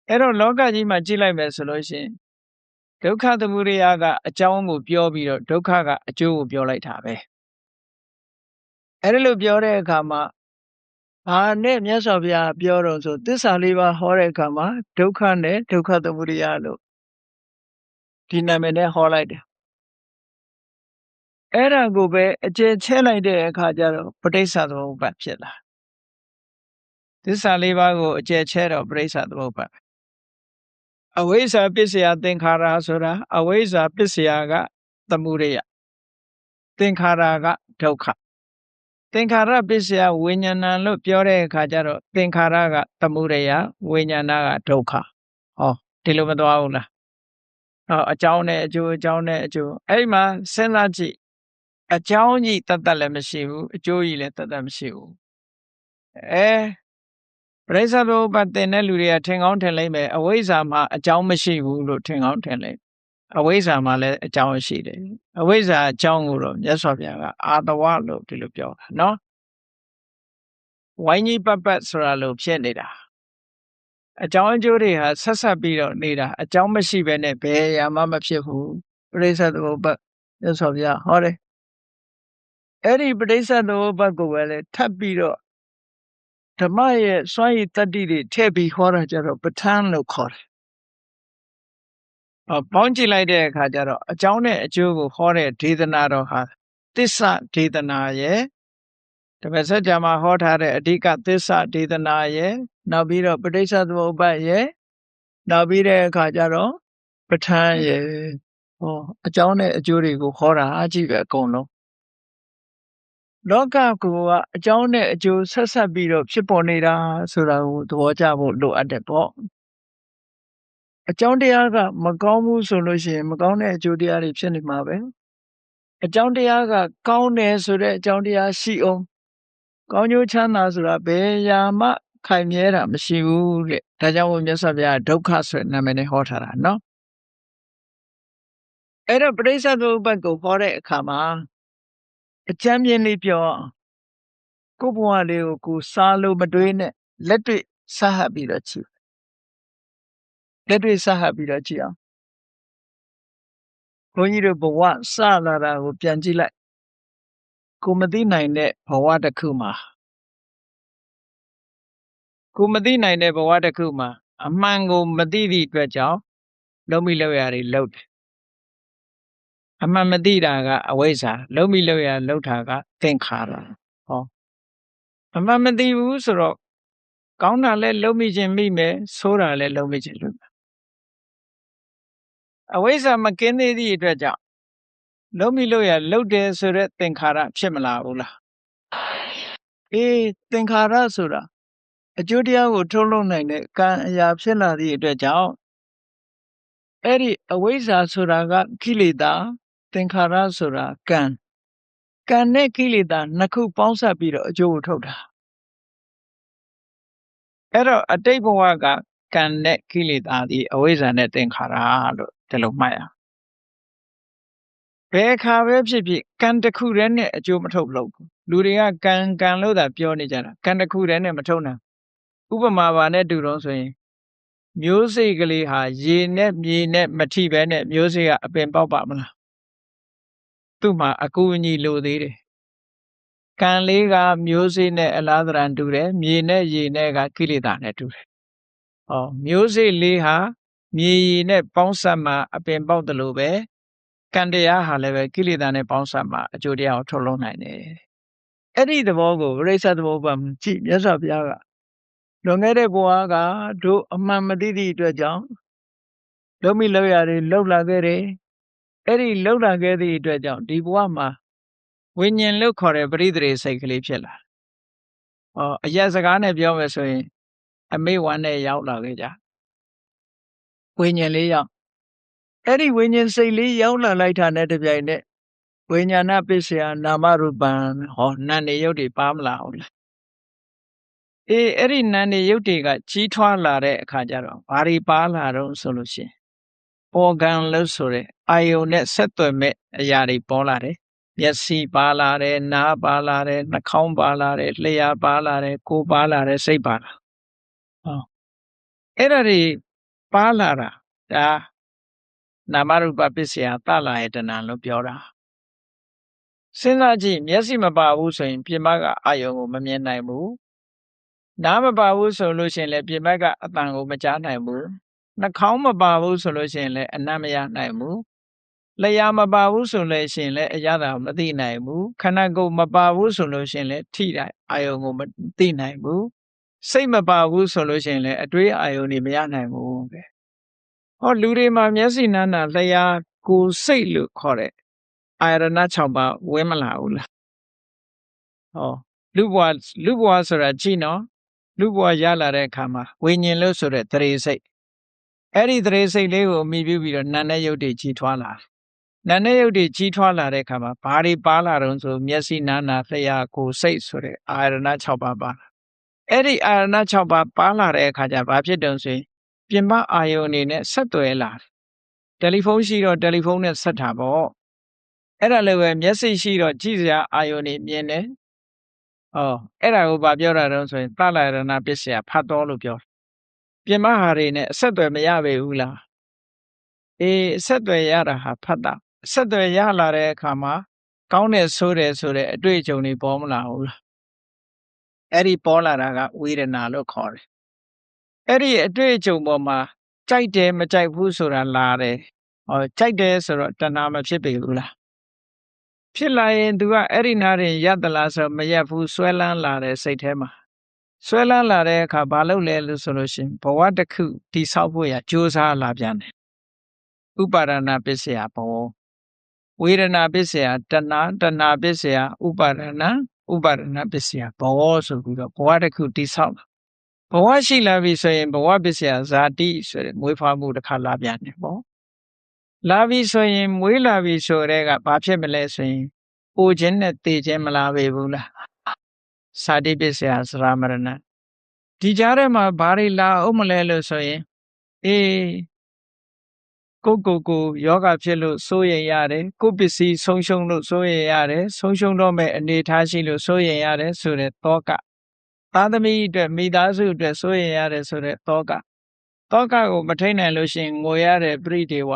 အဲ့တော့လောကကြီးမှာကြည့်လိုက်မယ်ဆိုလို့ရှိရင်ဒုက္ခသမုဒယကအကြောင်းကိုပြောပြီးတော့ဒုက္ခကအကျိုးကိုပြောလိုက်တာပဲအဲ့ဒီလိုပြောတဲ့အခါမှာဘာနဲ့မြတ်စွာဘုရားပြောတော့ဆိုသစ္စာလေးပါးဟောတဲ့အခါမှာဒုက္ခနဲ့ဒုက္ခသမုဒယလို့ဒီနာမည်နဲ့ဟောလိုက်တယ်အဲ့ဒါကိုပဲအကျယ်ချဲလိုက်တဲ့အခါကျတော့ပဋိစ္စသမုပ္ပါဒ်ဖြစ်လာသစ္စာလေးပါးကိုအကျယ်ချဲတော့ပဋိစ္စသမုပ္ပါဒ်အဝိဇ္ဇာပစ္စယသင်္ခါရဆိုတာအဝိဇ္ဇာပစ္စယကသမုဒယသင်္ခါရကဒုက္ခသင်္ခါရပစ္စယဝိညာဏလို့ပြောတဲ့အခါကျတော့သင်္ခါရကသမုဒယဝိညာဏကဒုက္ခဟောဒီလိုမသွားဘူးလားအကြောင်းနဲ့အကျိုးအကြောင်းနဲ့အကျိုးအဲ့ဒီမှာစဉ်းစားကြည့်အကြောင်းကြီးတတ်လည်းမရှိဘူးအကျိုးကြီးလည်းတတ်မရှိဘူးပရိစ္ဆေသမုပ္ပါဒ်သင်တဲ့လူတွေကထင်ကောင်းထင်လိမ့်မယ်အဝိဇ္ဇာမှာအကြောင်းမရှိဘူးလို့ထင်ကောင်းထင်လိမ့်အဝိဇ္ဇာမှာလည်းအကြောင်းရှိတယ်အဝိဇ္ဇာအကြောင်းကိုတော့မြတ်စွာဘုရားကအာတဝလို့ဒီလိုပြောတာနော်ဝိုင်းကြီးပတ်ပတ်ဆိုတာလို့ဖြစ်နေတာအကြောင်းအကျိုးတွေဟာဆက်ဆက်ပြီးတော့နေတာအကြောင်းမရှိဘဲနဲ့ဘယ်ရာမှမဖြစ်ဘူးပရိစ္ဆေသမုပ္ပါဒ်မြတ်စွာဘုရားဟောတယ်အဲ့ဒီပရိစ္ဆေသမုပ္ပါဒ်ကိုပဲလေထပ်ပြီးတော့ဓမ္မရဲ့စွမ်းရည်တတ္တိတွေထည့်ပြီးဟောတာကြတော့ပဋ္ဌာန်းလို့ခေါ်တယ်ပေါင်းကြည့်လိုက်တဲ့အခါကျတော့အကြောင်းနဲ့အကျိုးကိုဟောတဲ့ဒေသနာတော်ဟာသစ္စာဒေသနာရဲ့တပည့်ဆက်ကြမှာဟောထားတဲ့အဓိကသစ္စာဒေသနာရဲ့နောက်ပြီးတော့ပဋိစ္စသမုပ္ပါဒ်ရဲ့နောက်ပြီးတဲ့အခါကျတော့ပဋ္ဌာန်းရဲ့အကြောင်းနဲ့အကျိုးတွေကိုဟောတာအကြည့်ပဲအကုန်လုံးလောကကအကြောင်းနဲ့အကျိုးဆက်ဆက်ပြီးတော့ဖြစ်ပေါ်နေတာဆိုတာကိုသဘောကျဖို့လိုအပ်တယ်ပေါ့အကြောင်းတရားကမကောင်းဘူးဆိုလို့ရှိရင်မကောင်းတဲ့အကျိုးတရားတွေဖြစ်နေမှာပဲအကြောင်းတရားကကောင်းတယ်ဆိုတဲ့အကြောင်းတရားရှိအောင်ကောင်းကျိုးချမ်းသာဆိုတာဘယ်ရာမှခိုင်မြဲတာမရှိဘူးတဲ့ဒါကြောင့်မြတ်စွာဘုရားဒုက္ခဆိုတဲ့နာမည်နဲ့ဟောထားတာနော်အဲ့တော့ပဋိစ္စသမုပ္ပါဒ်ကိုဟောတဲ့အခါမှာအကျမ်းပြင်းလေးပြောကိုယ်ဘဝလေးကိုစားလို့မတွေးနဲ့လက်တွေ့စဟပ်ပြီးတော့ကြည့်လက်တွေ့စဟပ်ပြီးတော့ကြည့်အောင်ဘုန်းကြီးတို့ဘဝစလာတာကိုပြန်ကြည့်လိုက်ကိုမသိနိုင်တဲ့ဘဝတစ်ခုမှာအမှန်ကိုမသိသည့်အတွက်ကြောင့်လုံးမိလောက်ရတွေလောက်တယ်အမှန်မသိတာကအဝိဇ္ဇာလုံးမိလောက်ရလောက်တာကသင်္ခါရဟောအမှန်မသိဘူးဆိုတော့ကောင်းတာလည်းလုံးမိခြင်းမိမယ်ဆိုးတာလည်းလုံးမိခြင်းလုပ်မယ်အဝိဇ္ဇာမကင်းသေးသည့်အတွက်ကြောင့်လုံးမိလို့ရလှုပ်တယ်ဆိုတဲ့သင်္ခါရဖြစ်မလာဘူးလားသင်္ခါရဆိုတာအကျိုးတရားကိုထုတ်လုပ်နိုင်တဲ့ကံအရာဖြစ်လာသည့်အတွက်ကြောင့်အဲ့ဒီအဝိဇ္ဇာဆိုတာကကိလေသာသင်္ခါရဆိုတာကံနဲ့ကိလေသာနှစ်ခုပေါင်းစပ်ပြီးတော့အကျိုးကိုထုတ်တာအဲ့တော့အတိတ်ဘဝကကံနဲ့ကိလေသာဒီအဝိဇ္ဇာနဲ့သင်္ခါရလို့ဒီလိုမှတ်ရဘယ်အခါပဲဖြစ်ဖြစ်ကံတစ်ခုတည်းနဲ့အကျိုးမထုတ်လို့လူတွေကကံလို့သာပြောနေကြတာကံတစ်ခုတည်းနဲ့မထုတ်နိုင်ဥပမာပါနဲ့တူတော့ဆိုရင်မျိုးစိတ်ကလေးဟာရေနဲ့မြေနဲ့မထိပဲနဲ့မျိုးစိတ်ကအပင်ပေါက်ပါမလားသူ့မှာအကူအညီလိုသေးတယ်ကံလေးကမျိုးစိတ်နဲ့အလားတရန်တူတယ်မြေနဲ့ရေနဲ့ကကိလေသာနဲ့တူတယ်မျိုးစိတ်လေးဟာ မြေရည်နဲ့ပေါင်းစပ်မှအပင်ပေါက်တယ်လို့ပဲကံတရားဟာလည်းပဲကိလေသာနဲ့ပေါင်းစပ်မှအကျိုးတရားကိုထုတ်လုပ်နိုင်တယ်အဲ့ဒီသဘောကိုပရိစ္ဆေသဘောပါကြည့်မြတ်စွာဘုရားကလွန်ခဲ့တဲ့ဘဝကတို့အမှန်မသိသည့်အတွက်ကြောင့်လုံးမိလောက်ရတယ်လောက်လာခဲ့တယ်အဲ့ဒီလောက်လာခဲ့သည့်အတွက်ကြောင့်ဒီဘဝမှာဝိညာဉ်လို့ခေါ်တဲ့ပရိသေစိတ်ကလေးဖြစ်လာအရက်စကားနဲ့ပြောမယ်ဆိုရင်အမေဝမ်းနဲ့ရောက်လာခဲ့ကြဝိညာဉ်လေးရောက်အဲ့ဒီဝိညာဉ်စိတ်လေးရောက်လာလိုက်တာနဲ့တပြိုင်နက်ဝိညာဏပစ္စယနာမရူပံနာနေရုပ်တွေပါမလာဘူးလားအဲ့ဒီနာနေရုပ်တွေကကြီးထွားလာတဲ့အခါကျတော့ဘာတွေပါလာတော့ဆိုလို့ရှိရင်ပေါ်ကံလို့ဆိုတဲ့အာယုန်နဲ့ဆက်သွယ်မဲ့အရာတွေပေါ်လာတယ်မျက်စိပါလာတယ်နားပါလာတယ်နှာခေါင်းပါလာတယ်လျှာပါလာတယ်ကိုယ်ပါလာတယ်စိတ်ပါလာအဲ့ဒါတွေပါလာတာဒါနာမရူပပစ္စယသလာယတနာလို့ပြောတာစဉ်းစားကြည့်မျက်စိမပါဘူးဆိုရင်ပြင်ပကအာယုံကိုမမြင်နိုင်ဘူးနားမပါဘူးဆိုလို့ရှိရင်လည်းပြင်ပကအတန်ကိုမကြားနိုင်ဘူးနှာခေါင်းမပါဘူးဆိုလို့ရှိရင်လည်းအနံ့မရနိုင်ဘူးလျှာမပါဘူးဆိုလို့ရှိရင်လည်းအရသာမသိနိုင်ဘူးခန္ဓာကိုယ်မပါဘူးဆိုလို့ရှိရင်လည်းထိတဲ့အာယုံကိုမသိနိုင်ဘူးစိတ်မပါဘူးဆိုလို့ရှိရင်လည်းအတွေးအာယုံတွေမရနိုင်ဘူးပဲလူတွေမှာမျက်စိနာနာလျှာကိုယ်စိတ်လို့ခေါ်တဲ့အာရဏ6ပါးဝင်မလာဘူးလားလူဘဝဆိုတာကြည့်နော်လူဘဝရလာတဲ့အခါမှာဝိညာဉ်လို့ဆိုတဲ့တရေစိတ်အဲ့ဒီတရေစိတ်လေးကိုအမိပြုပြီးတော့နာနဲ့ရုပ်တွေကြီးထွားလာနာနဲ့ရုပ်တွေကြီးထွားလာတဲ့အခါမှာဘာတွေပါလာတော့ဆိုမျက်စိနာနာလျှာကိုယ်စိတ်ဆိုတဲ့အာရဏ6ပါးပါအဲ့ဒီအာရဏ6ပါးပါလာတဲ့အခါကျဘာဖြစ်တုံဆိုရင်ပြင်ပအာယုန်အနေနဲ့ဆက်သွယ်လာတယ်တယ်လီဖုန်းရှိတော့တယ်လီဖုန်းနဲ့ဆက်တာပေါ့အဲ့ဒါလည်းပဲမျက်စိရှိတော့ကြည့်စရာအာယုန်တွေမြင်တယ်အဲ့ဒါကိုဗာပြောတာတော့ဆိုရင်သလရဏပစ္စယဖတ်တော်လို့ပြောပြင်မဟာတွေနဲ့အဆက်အသွယ်မရပေဘူးလားအဆက်အသွယ်ရတာဟာဖတ်တာအဆက်အသွယ်ရလာတဲ့အခါမှာကောင်းတယ်ဆိုတယ်ဆိုတဲ့အတွေ့အကြုံတွေပေါ်မလာဘူးလားအဲ့ဒီပေါ်လာတာကဝေဒနာလို့ခေါ်တယ်အဲ့ဒီအတွေ့အကြုံပေါ်မှာကြိုက်တယ်မကြိုက်ဘူးဆိုတာလာတယ်ကြိုက်တယ်ဆိုတော့တဏှာမဖြစ်ပေဘူးလားဖြစ်လာရင် तू ကအဲ့ဒီနာရင်ရတလားဆိုမရက်ဘူးဆွဲလန်းလာတဲ့စိတ်ထဲမှာဆွဲလန်းလာတဲ့အခါဘာလုပ်လဲလို့ဆိုလို့ရှိရင်ဘဝတစ်ခုတိဆောက်ဖို့ရကြိုးစားလာပြန်တယ်ဥပါဒနာပစ္စယဘောဝေဒနာပစ္စယတဏှာပစ္စယဥပါဒနာပစ္စယဘောဆိုပြီးတော့ဘဝတစ်ခုတိဆောက်ဘဝရှိလာပြီဆိုရင်ဘဝပစ္စယဇာတိဆိုတဲ့မွေးဖွားမှုတစ်ခါလာပြန်တယ်ပေါ့လာပြီဆိုရင်မွေးလာပြီဆိုတဲ့ကဘာဖြစ်မလဲဆိုရင်အိုခြင်းနဲ့တေခြင်းမလာပေဘူးလားဇာတိပစ္စယသရမရဏဒီကြားထဲမှာဘာတွေလာအောင်မလဲလို့ဆိုရင်ကိုယောဂဖြစ်လို့စိုးရိမ်ရတယ်ကိုပစ္စည်းဆုံးရှုံးလို့စိုးရိမ်ရတယ်ဆုံးရှုံးတော့မဲ့အနေထားရှိလို့စိုးရိမ်ရတယ်ဆိုတဲ့တောကသားသမီးအတွက်မိသားစုအတွက်စိုးရိမ်ရတယ်ဆိုတဲ့တောကကိုမထိန်နိုင်လို့ရှိရင်ငိုရတဲ့ပရိဒေဝ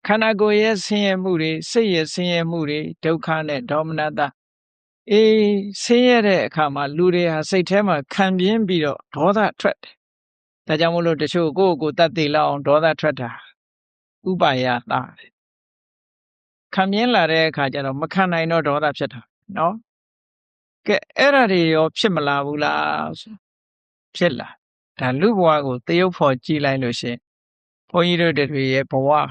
ခန္ဓာကိုယ်ရဲ့ဆင်းရဲမှုတွေစိတ်ရဲ့ဆင်းရဲမှုတွေဒုက္ခနဲ့ဒေါမနတဆင်းရဲတဲ့အခါမှာလူတွေဟာစိတ်ထဲမှာခံပြင်းပြီးတော့ဒေါသထွက်တယ်ဒါကြောင့်မို့လို့တချို့ကိုယ့်ကိုယ်တတ်သိလောက်အောင်ဒေါသထွက်တာဥပါယတာခံပြင်းလာတဲ့အခါကျတော့မခံနိုင်တော့ဒေါသဖြစ်တာနော်ကဲအဲ့ဒါတွေရောဖြစ်မလာဘူးလားဖြစ်လာဒါလူဘဝကိုသရုပ်ဖော်ကြည့်လိုက်လို့ရှင်ဘုန်းကြီးတို့တွေရဲ့ဘဝဟာ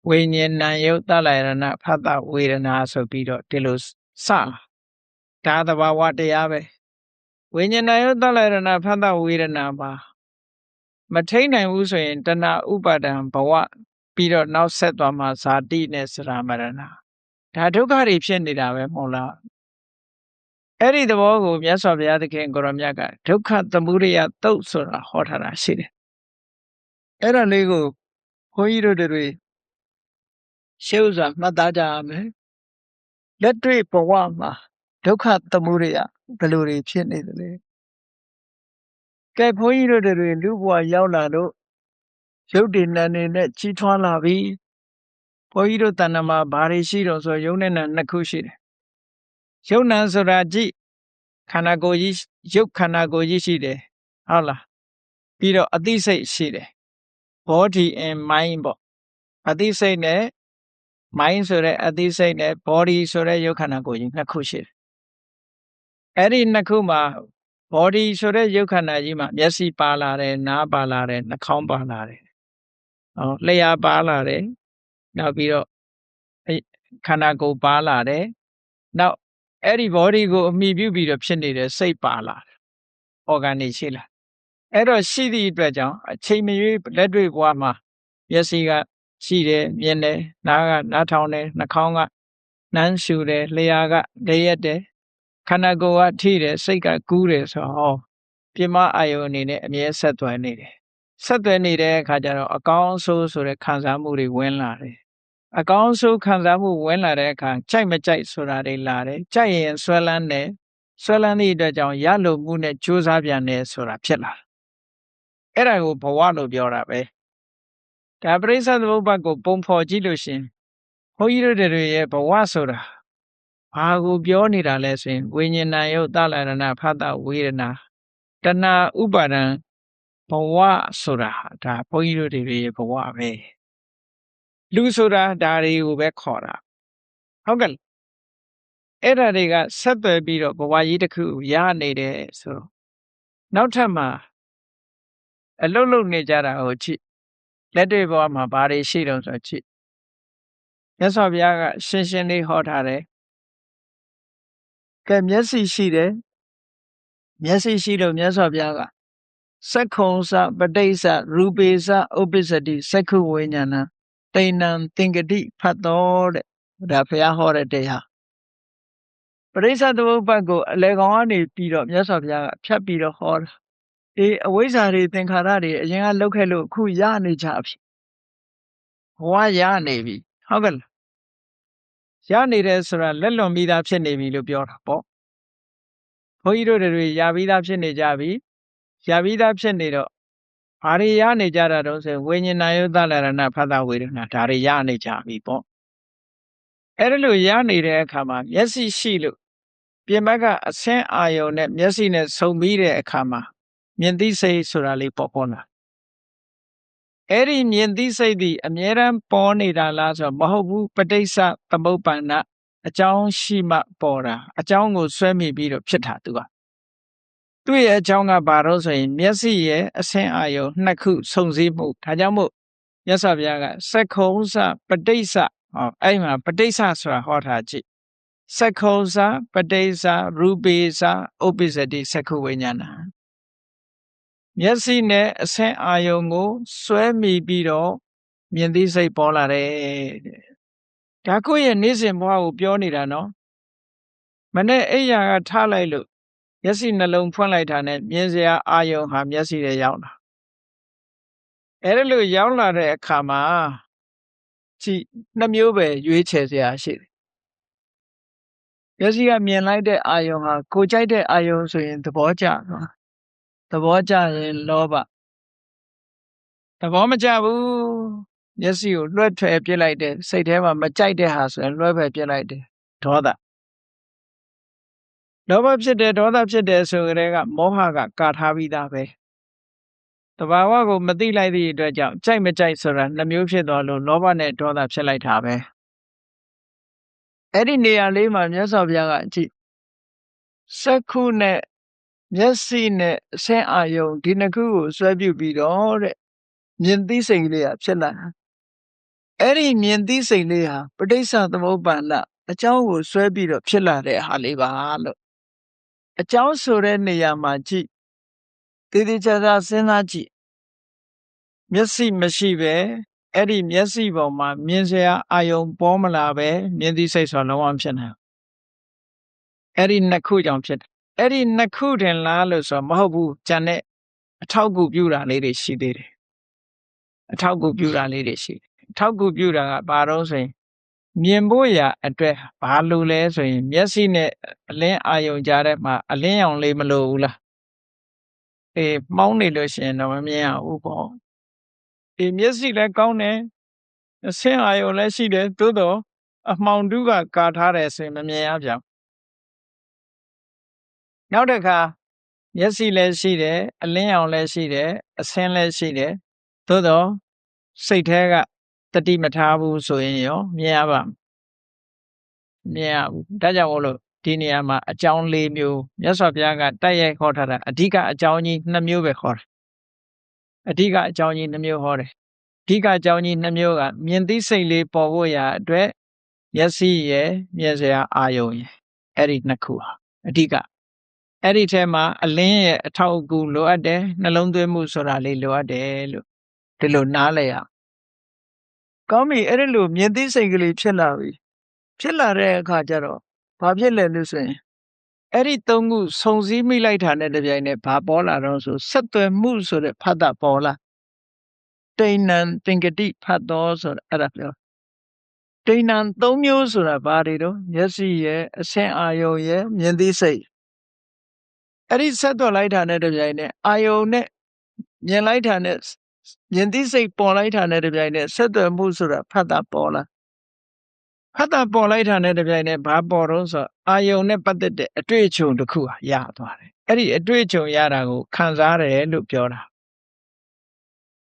ဝိညာဉ်နာယုတ်သလယရဏဖတ်တဝေဒနာဆိုပြီးတော့ဒီလိုစဒါသဘာဝတရားပဲဝိညာဉ်နာယုတ်သလယရဏဖတ်တဝေဒနာပါမထိန်နိုင်ဘူးဆိုရင်တဏှာဥပါဒံဘဝပြီးတော့နောက်ဆက်သွားမှာဇာတိနဲ့စရမရဏဒါဒုက္ခတွေဖြစ်နေတာပဲမဟုတ်လားအဲ့ဒီသဘောကိုမြတ်စွာဘုရားသခင်ကိုရောမြတ်ကဒုက္ခသမုဒယသုတ်ဆိုတာဟောထားတာရှိတယ်အဲ့ဒါလေးကိုဘုန်းကြီးတို့တွေရှေးဥစွာမှတ်သားကြရမယ်လက်တွေ့ဘဝမှာဒုက္ခသမုဒယဘယ်လိုတွေဖြစ်နေသလဲကဲဘုန်းကြီးတို့တွေလူဘဝရောက်လာလို့ရုပ်တည်နာနေနဲ့ကြီးထွားလာပြီဘုန်းကြီးတို့တဏ္ဍမှာဘာတွေရှိတော့ဆိုရုပ်နဲ့နာနှစ်ခုရှိတယ်ရုပ်နာဆိုတာကြည့်ခန္ဓာကိုယ်ကြီးရုပ်ခန္ဓာကိုယ်ကြီးရှိတယ်ဟုတ်လားပြီးတော့အသိစိတ်ရှိတယ်ဘ body and mind ပေါ့အသိစိတ်နဲ့ mind ဆိုတဲ့အသိစိတ်နဲ့ body ဆိုတဲ့ရုပ်ခန္ဓာကိုယ်ကြီးနှစ်ခုရှိတယ်အဲ့ဒီနှစ်ခုမှာ body ဆိုတဲ့ရုပ်ခန္ဓာကြီးမှာမျက်စိပါလာတယ်နားပါလာတယ်နှာခေါင်းပါလာတယ်လျှာပါလာတယ်နောက်ပြီးတော့ခန္ဓာကိုယ်ပါလာတယ်နောက်အဲ့ဒီ body ကိုအမိပြုပြီးတော့ဖြစ်နေတဲ့စိတ်ပါလာတယ် organ တွေရှိလာအဲ့တော့ရှိသည့်အတွက်ကြောင့်အချိန်မရွေးလက်တွေ့ဘဝမှာမျက်စိကရှိတယ်မြင်တယ်နားကနားထောင်တယ်နှာခေါင်းကနှမ်းရှူတယ်လျှာကလျက်တယ်ခန္ဓာကိုယ်ကထိတယ်စိတ်ကကူးတယ်ဆိုတော့ပြမအာယုန်အနေနဲ့အမြဲဆက်သွယ်နေတယ်ဆက်သွယ်နေတဲ့အခါကျတော့အကောင်းအဆိုးဆိုတဲ့ခံစားမှုတွေဝင်လာတယ်အကောင်းဆုံးခံစားမှုဝင်လာတဲ့အခါကြိုက်မကြိုက်ဆိုတာတွေလာတယ်ကြိုက်ရင်ဆွဲလန်းတယ်ဆွဲလန်းသည့်အတွက်ကြောင့်ရလို့မှုနဲ့ကြိုးစားပြန်တယ်ဆိုတာဖြစ်လာအဲ့ဒါကိုဘဝလို့ပြောတာပဲဒါပရိစ္ဆေသမုပ္ပါဒ်ကိုပုံဖော်ကြည့်လို့ရှင်ဘုန်းကြီးတို့တွေရဲ့ဘဝဆိုတာဘာကိုပြောနေတာလဲဆိုရင်ဝိညာဏယုတ်သလရဏဖသဝေဒနာတဏှာဥပါဒံဘဝဆိုတာဒါဘုန်းကြီးတို့တွေရဲ့ဘဝပဲလူဆိုတာဒါတွေကိုပဲခေါ်တာဟုတ်ကဲ့အဲ့ဒါတွေကဆက်သွယ်ပြီးတော့ဘဝကြီးတစ်ခုရနေတယ်ဆိုတော့နောက်ထပ်မှာအလုတ်လုတ်နေကြတာကိုကြည့်လက်တွေ့ဘဝမှာဘာတွေရှိတုံးဆိုကြည့်မြတ်စွာဘုရားကရှင်းရှင်းလေးဟောထားတယ်ကဲမျက်စိရှိတယ်မျက်စိရှိလို့မြတ်စွာဘုရားကစက္ခုံစပဋိစ္စရူပေစဥပ္ပစ္စတိစက္ခုဝိညာဏတိဏံသင်္ကတိဖတ်တော်တဲ့ဒါဘုရားဟောတဲ့တရားပရိစ္ဆေသမုပ္ပါဒ်ကိုအလေကောင်ကနေပြီးတော့မြတ်စွာဘုရားကဖြတ်ပြီးတော့ဟောတာအဝိဇ္ဇာတွေသင်္ခါရတွေအရင်ကလောက်ခဲ့လို့အခုရနေကြပြီဘဝရနေပြီဟုတ်ကဲ့ရနေတယ်ဆိုတာလက်လွန်ပြီးသားဖြစ်နေပြီလို့ပြောတာပေါ့ဘုန်းကြီးတို့တွေရပြီးသားဖြစ်နေကြပြီရပြီးသားဖြစ်နေတော့ဘာတွေရနေကြတာတုံးဆိုဝိညာဏယုတ်သလရဏဖသဝေဒနာဒါတွေရနေကြပြီပေါ့အဲ့ဒါလို့ရနေတဲ့အခါမှာမျက်စိရှိလို့ပြင်ဘက်ကအဆင်းအာယုံနဲ့မျက်စိနဲ့ဆုံပြီးတဲ့အခါမှာမြင်သိစိတ်ဆိုတာလေးပေါ်လာအဲ့ဒီမြင်သိစိတ်ဒီအမြဲတမ်းပေါ်နေတာလားဆိုတော့မဟုတ်ဘူးပဋိစ္စသမုပ္ပန္နအကြောင်းရှိမှပေါ်တာအကြောင်းကိုဆွဲမိပြီးတော့ဖြစ်တာသူရဲ့အကြောင်းကဘာလို့ဆိုရင်မျက်စိရဲ့အဆင်းအာယုံနှစ်ခုစုံစည်းမှုဒါကြောင့်မို့မြတ်စွာဘုရားကစက္ခုံစပဋိစ္စအဲ့မှာပဋိစ္စဆိုတာဟောထားကြည့်စက္ခုံစပဋိစ္စရူပေစဥပ္ပစ္စတိစက္ခုဝိညာဏမျက်စိနဲ့အဆင်းအာယုံကိုဆွဲမိပြီးတော့မြင်သိစိတ်ပေါ်လာတယ်ဒါကိုယ့်ရဲ့နေ့စဉ်ဘဝကိုပြောနေတာနော်မနေ့အိယာကထားလိုက်လို့မျက်စိနှလုံးဖွင့်လိုက်တာနဲ့မြင်စရာအာယုံဟာမျက်စိထဲရောက်လာအဲ့ဒါလို့ရောက်လာတဲ့အခါမှာကြည့်နှစ်မျိုးပဲရွေးချယ်စရာရှိတယ်မျက်စိကမြင်လိုက်တဲ့အာယုံဟာကိုကြိုက်တဲ့အာယုံဆိုရင်သဘောကျနော်သဘောကျရင်လောဘသဘောမကျဘူးမျက်စိကိုလွှဲထွယ်ပြစ်လိုက်တယ်စိတ်ထဲမှာမကြိုက်တဲ့ဟာဆိုရင်လွှဲဖယ်ပြစ်လိုက်တယ်ဒေါသလောဘဖြစ်တယ်ဒေါသဖြစ်တယ်ဆိုကြတဲ့ကမောဟကကာထားပြီးသားပဲတဘာဝကိုမသိလိုက်သည့်အတွက်ကြောင့်ကြိုက်မကြိုက်ဆိုတာနှမျိုးဖြစ်သွားလို့လောဘနဲ့ဒေါသဖြစ်လိုက်တာပဲအဲ့ဒီနေရာလေးမှာမြတ်စွာဘုရားကကြည့်စက္ခုနဲ့မျက်စိနဲ့အဆင်းအာယုံဒီနှစ်ခုကိုဆွဲပြုပြီးတော့တဲ့မြင်သိစိတ်လေးဟာဖြစ်လာအဲ့ဒီမြင်သိစိတ်လေးဟာပဋိစ္စသမုပ္ပါဒ်အကြောင်းကိုဆွဲပြီးတော့ဖြစ်လာတဲ့ဟာလေးပါလို့အကြောင်းဆိုတဲ့နေရာမှာကြည့်တည်တည်ချာချာစဉ်းစားကြည့်မျက်စိမရှိပဲအဲ့ဒီမျက်စိပေါ်မှာမြင်စရာအာယုံပေါ်မလာပဲမြင်သိစိတ်ဆိုလုံးဝဖြစ်နေအဲ့ဒီနှစ်ခုကြောင့်ဖြစ်တယ်အဲ့ဒီနှစ်ခုတင်လားလို့ဆိုမဟုတ်ဘူးဂျန်နဲ့အထောက်ကူပြုတာလေးတွေရှိသေးတယ်အထောက်ကူပြုတာလေးတွေရှိတယ်အထောက်ကူပြုတာကဘာတော့ဆိုရင်မြင်ဖို့ရာအတွက်ဘာလို့လဲဆိုရင်မျက်စိနဲ့အလင်းအာယုံကြားထဲမှာအလင်းရောင်လေးမလိုဘူးလားမှောင်းနေလို့ရှိရင်တော့မမြင်ရဘူးပေါ့မျက်စိလည်းကောင်းတယ်အဆင်းအာယုံလည်းရှိတယ်သို့တော့အမှောင်တုကကာထားတယ်ဆိုရင်မမြင်ရပြန်နောက်တစ်ခါမျက်စိလည်းရှိတယ်အလင်းရောင်လည်းရှိတယ်အဆင်းလည်းရှိတယ်သို့တော့ စိတ်แท้ကတတိမထားဘူးဆိုရင်ရောမြင်ရပါမြင်ရဘူးဒါကြောင့်မို့လို့ဒီနေရာမှာအကြောင်း၄မျိုးမြတ်စွာဘုရားကတိုက်ရိုက်ခေါ်ထားတာအဓိကအကြောင်းကြီး2မျိုးပဲခေါ်တယ်အဓိကအကြောင်းကြီး2မျိုးဟောတယ်အဓိကအကြောင်းကြီး2မျိုးကမြင်သိစိတ်လေးပေါ်ဖို့ရာအတွက်မျက်စိရယ်မြင်စရာအာယုံရယ်အဲ့ဒီ2ခုဟာအဓိကအဲ့ဒီထဲမှာအလင်းရဲ့အထောက်အကူလိုအပ်တယ်နှလုံးသွင်းမှုဆိုတာလေးလိုအပ်တယ်လို့ဒီလိုနားလည်ရကောင်းပြီအဲ့ဒီလိုမြင်သိစိတ်ကလေးဖြစ်လာပြီဖြစ်လာတဲ့အခါကျတော့ဘာဖြစ်လဲလို့ဆိုရင်အဲ့ဒီ3ခုစုံစည်းမိလိုက်တာနဲ့တပြိုင်နက်ဘာပေါ်လာတော့ဆိုဆက်သွယ်မှုဆိုတဲ့ဖတ်တာပေါ်လာတိဏ္ဏသင်္ကတိဖတ်တော်ဆိုတာအဲ့ဒါပြောတိဏ္ဏ3မျိုးဆိုတာဘာတွေတော့မျက်စိရဲ့အဆင့်အာယုံရဲ့မြင်သိစိတ်အဲ့ဒီဆက်သွယ်လိုက်တာနဲ့တပြိုင်နက်အာယုံနဲ့မြင်လိုက်တာနဲ့မြင်သိစိတ်ပေါ်လိုက်တာနဲ့တပြိုင်နက်ဆက်သွယ်မှုဆိုတာဖတ်တာပေါ်လာဖတ်တာပေါ်လိုက်တာနဲ့တပြိုင်နက်ဘာပေါ်တော့ဆိုအာယုံနဲ့ပတ်သက်တဲ့အတွေ့အကြုံတစ်ခုဟာရသွားတယ်အဲ့ဒီအတွေ့အကြုံရတာကိုခံစားရတယ်လို့ပြောတာ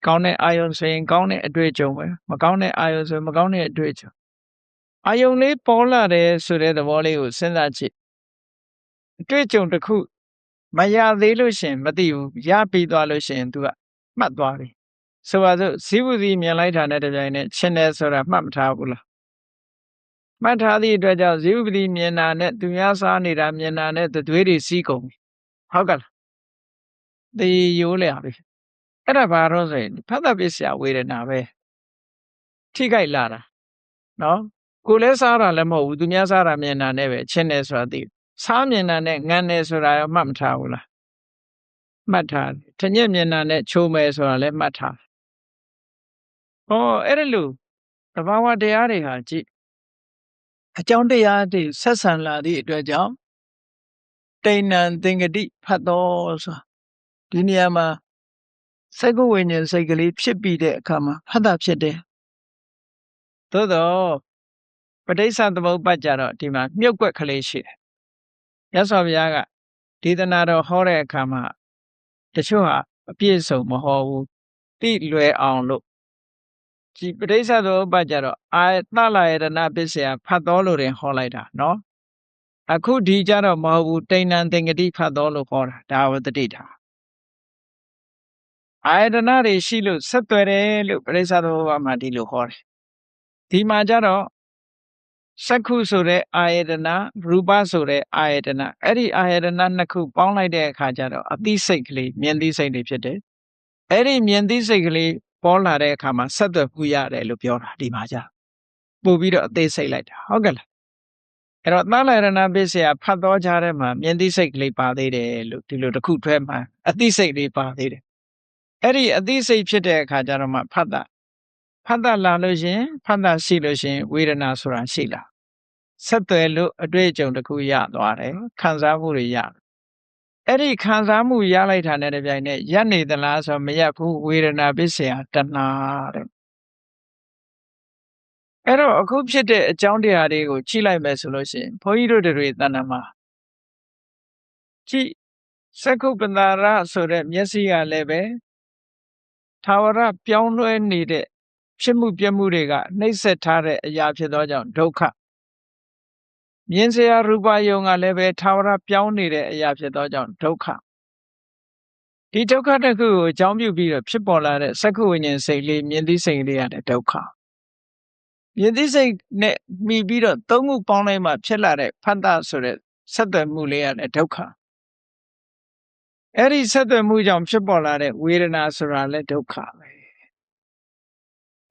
ကောင်းတဲ့အာယုံဆိုရင်ကောင်းတဲ့အတွေ့အကြုံပဲမကောင်းတဲ့အာယုံဆိုရင်မကောင်းတဲ့အတွေ့အကြုံအာယုံလေးပေါ်လာတယ်ဆိုတဲ့သဘောလေးကိုစဉ်းစားကြည့်အတွေ့အကြုံတစ်ခုမရသေးလို့ရှင်မသိဘူးရပြီးသွားလို့ရှင် तू ကမှတ်သွားပြီဆိုပါစို့ဇီဝတိမြင်လိုက်တာနဲ့တပြိုင်နက်ရှင်းတယ်ဆိုတာမှတ်မထားဘူးလားမှတ်ထားသည့်အတွက်ကြောင့်ဇီဝတိမြင်တာနဲ့သူများစားနေတာမြင်တာနဲ့သွေးတွေစီးကုန်ဟုတ်ကဲ့သေရိုးလေပြီအဲ့ဒါဘာတော့ဆိုရင်ဖတ်တာပစ္စယဝေဒနာပဲထိခိုက်လာတာနော်ကိုလည်းစားတာလည်းမဟုတ်ဘူးသူများစားတာမြင်တာနဲ့ပဲချင်းတယ်ဆိုတာသိစားမြင်တာနဲ့ငန်းတယ်ဆိုတာရောမှတ်မထားဘူးလားမှတ်ထားတယ်တညက်မြင်တာနဲ့ချိုးမယ်ဆိုတာလည်းမှတ်ထားဟောအဲ့ဒါလို့သဘာဝတရားတွေဟာကြည့်အကြောင်းတရားတွေဆက်ဆံလာသည့်အတွက်ကြောင့်တိဏ္ဏသင်္ကတိဖတ်တော်ဆိုဒီနေရာမှာစက္ကဝိညာဉ်စိတ်ကလေးဖြစ်ပြီးတဲ့အခါမှာဖတ်တာဖြစ်တယ်သို့တော့ပဋိစ္စသမုပ္ပါဒ်ကြတော့ဒီမှာမြုပ်ကွက်ကလေးရှိတယ်မြတ်စွာဘုရားကဒေသနာတော်ဟောတဲ့အခါမှာတချို့ဟာအပြည့်စုံမဟောဘူးတိလွယ်အောင်လို့ဒီပဋိစ္စသမုပ္ပါဒ်ကြတော့အာသလယတနာပစ္စယဖတ်တော်လို့တင်ဟောလိုက်တာနော်အခုဒီကြတော့မဟုတ်ဘူးတိဏ္ဏသင်္ကတိဖတ်တော်လို့ဟောတာဒါဝတ္တိတာအာယတနာတွေရှိလို့ဆက်သွယ်တယ်လို့ပဋိစ္စသမုပ္ပါဒ်မှာဒီလိုဟောတယ်ဒီမှာကြတော့စက္ခုဆိုတဲ့အာယတနာရူပဆိုတဲ့အာယတနာအဲ့ဒီအာယတနာနှစ်ခုပေါင်းလိုက်တဲ့အခါကျတော့အသိစိတ်ကလေးမြင်သိစိတ်တွေဖြစ်တယ်အဲ့ဒီမြင်သိစိတ်ကလေးပေါ်လာတဲ့အခါမှာဆက်သွယ်မှုရတယ်လို့ပြောတာဒီမှာကြပို့ပြီးတော့အသေးစိတ်လိုက်တာဟုတ်ကဲ့လားအဲ့တော့သလရဏပစ္စယဖတ်တော်ကြားထဲမှာမြင်သိစိတ်ကလေးပါသေးတယ်လို့ဒီလိုတစ်ခုတွဲမှာအသိစိတ်လေးပါသေးတယ်အဲ့ဒီအသိစိတ်ဖြစ်တဲ့အခါကျတော့မှဖတ်တာလာလို့ရှင်ဖတ်တာရှိလို့ရှင်ဝေဒနာဆိုတာရှိလားဆက်သွယ်လို့အတွေ့အကြုံတစ်ခုရသွားတယ်ခံစားမှုတွေရတယ်အဲ့ဒီခံစားမှုရလိုက်တာနဲ့တပြိုင်နက်ရပ်နေသလားဆိုမရပ်ဘူးဝေဒနာပစ္စယတဏှာတဲ့အဲ့တော့အခုဖြစ်တဲ့အကြောင်းတရားတွေကိုကြည့်လိုက်မယ်ဆိုလို့ရှိရင်ဘုန်းကြီးတို့တွေတဏ္ဍာမှာကြည့်စက္ခုပ္ပန္နရဆိုတဲ့မျက်စိကလည်းပဲထာဝရပြောင်းလဲနေတဲ့ဖြစ်မှုပြမှုတွေကနှိမ့်ဆက်ထားတဲ့အရာဖြစ်သောကြောင့်ဒုက္ခမြင်စရာရူပယုံကလည်းပဲထာဝရပြောင်းနေတဲ့အရာဖြစ်သောကြောင့်ဒုက္ခဒီဒုက္ခတစ်ခုကိုအကြောင်းပြုပြီးတော့ဖြစ်ပေါ်လာတဲ့စက္ခုဝိညာဉ်စိတ်လေးမြင်သိစိတ်လေးရတဲ့ဒုက္ခမြင်သိစိတ်နဲ့မိပြီးတော့သုံးခုပေါင်းလိုက်မှဖြစ်လာတဲ့ဖတ်တာဆိုတဲ့ဆက်သွယ်မှုလေးရတဲ့ဒုက္ခအဲ့ဒီဆက်သွယ်မှုကြောင့်ဖြစ်ပေါ်လာတဲ့ဝေဒနာဆိုတာလည်းဒုက္ခပဲ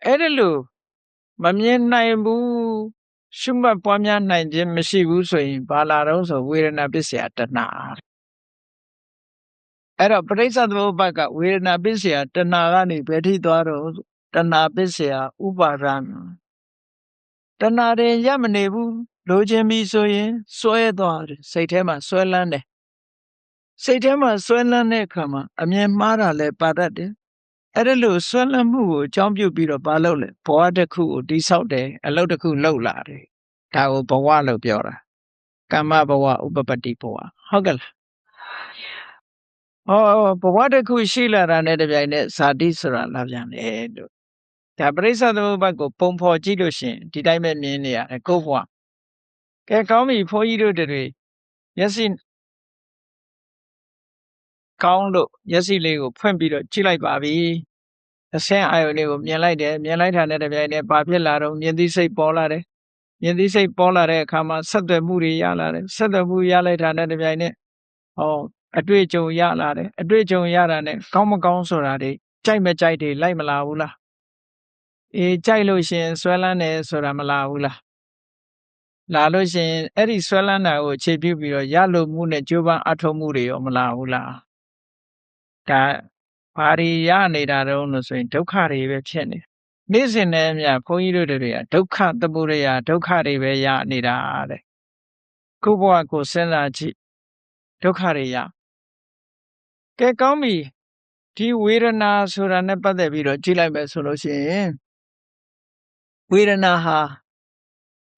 အဲ့ဒီလိုမမြင်နိုင်ဘူးရှုမှတ်ပွားများနိုင်ခြင်းမရှိဘူးဆိုရင်ဘာလာတော့ဆိုဝေဒနာပစ္စယတဏှာအဲ့တော့ပဋိစ္စသမုပ္ပါဒ်ကဝေဒနာပစ္စယတဏှာကနေဘယ်ထိသွားတော့တဏှာပစ္စယဥပါဒံတဏှာတွေရမနေဘူးလိုချင်ပြီဆိုရင်စွဲသွားတယ်စိတ်ထဲမှာစွဲလန်းတယ်စိတ်ထဲမှာစွဲလန်းတဲ့အခါမှာအမြင်မှားတာလည်းပါတတ်တယ်အဲ့ဒါလို့စွဲလန်းမှုကိုအကြောင်းပြုပြီးတော့ဘာလုပ်လဲဘဝတစ်ခုကိုတိဆောက်တယ်အလုပ်တစ်ခုလုပ်လာတယ်ဒါကိုဘဝလို့ပြောတာကမ္မဘဝဥပပတ္တိဘဝဟုတ်ကဲ့လားဘဝတစ်ခုရှိလာတာနဲ့တပြိုင်နက်ဇာတိဆိုတာလာပြန်တယ်လို့ ဒါပရိစ္ဆသမုပ္ပါဒ်ကိုပုံဖော်ကြည့်လို့ရှင်ဒီတိုင်းပဲမြင်နေရတယ်ကိုယ့်ဘဝကဲကောင်းပြီဘုန်းကြီးတို့တွေမျက်စိကောင်းလို့မျက်စိလေးကိုဖွင့်ပြီးတော့ကြည့်လိုက်ပါပြီအဆင်းအာယုန်လေးကိုမြင်လိုက်တယ်မြင်လိုက်တာနဲ့တပြိုင်တည်းဘာဖြစ်လာတော့မြင်သိစိတ်ပေါ်လာတယ်မြင်သိစိတ်ပေါ်လာတဲ့အခါမှာဆက်သွယ်မှုတွေရလာတယ်ဆက်သွယ်မှုရလိုက်တာနဲ့တပြိုင်တည်းအတွေ့အကြုံရလာတယ်အတွေ့အကြုံရတာနဲ့ကောင်းမကောင်းဆိုတာတွေကြိုက်မကြိုက်တွေလိုက်မလာဘူးလားအေးကြိုက်လို့ရှင်ဆွဲလန်းတယ်ဆိုတာမလာဘူးလားလာလို့ရှင်အဲ့ဒီဆွဲလန်းတာကိုအခြေပြုပြီးတော့ရလို့မှုနဲ့ကြိုးပမ်းအထောက်မှုတွေရောမလာဘူးလားဒါဘာတွေရနေတာတုံးလို့ဆိုရင်ဒုက္ခတွေပဲဖြစ်နေနေ့စဉ်နဲ့အမျှဘုန်းကြီးတို့တွေကဒုက္ခတပုရိယဒုက္ခတွေပဲရနေတာတဲ့ကိုယ့်ဘဝကိုစဉ်းစားကြည့်ဒုက္ခတွေရကဲကောင်းပြီဒီဝေဒနာဆိုတာနဲ့ပတ်သက်ပြီးတော့ကြည့်လိုက်မယ်ဆိုလို့ရှိရင်ဝေဒနာဟာ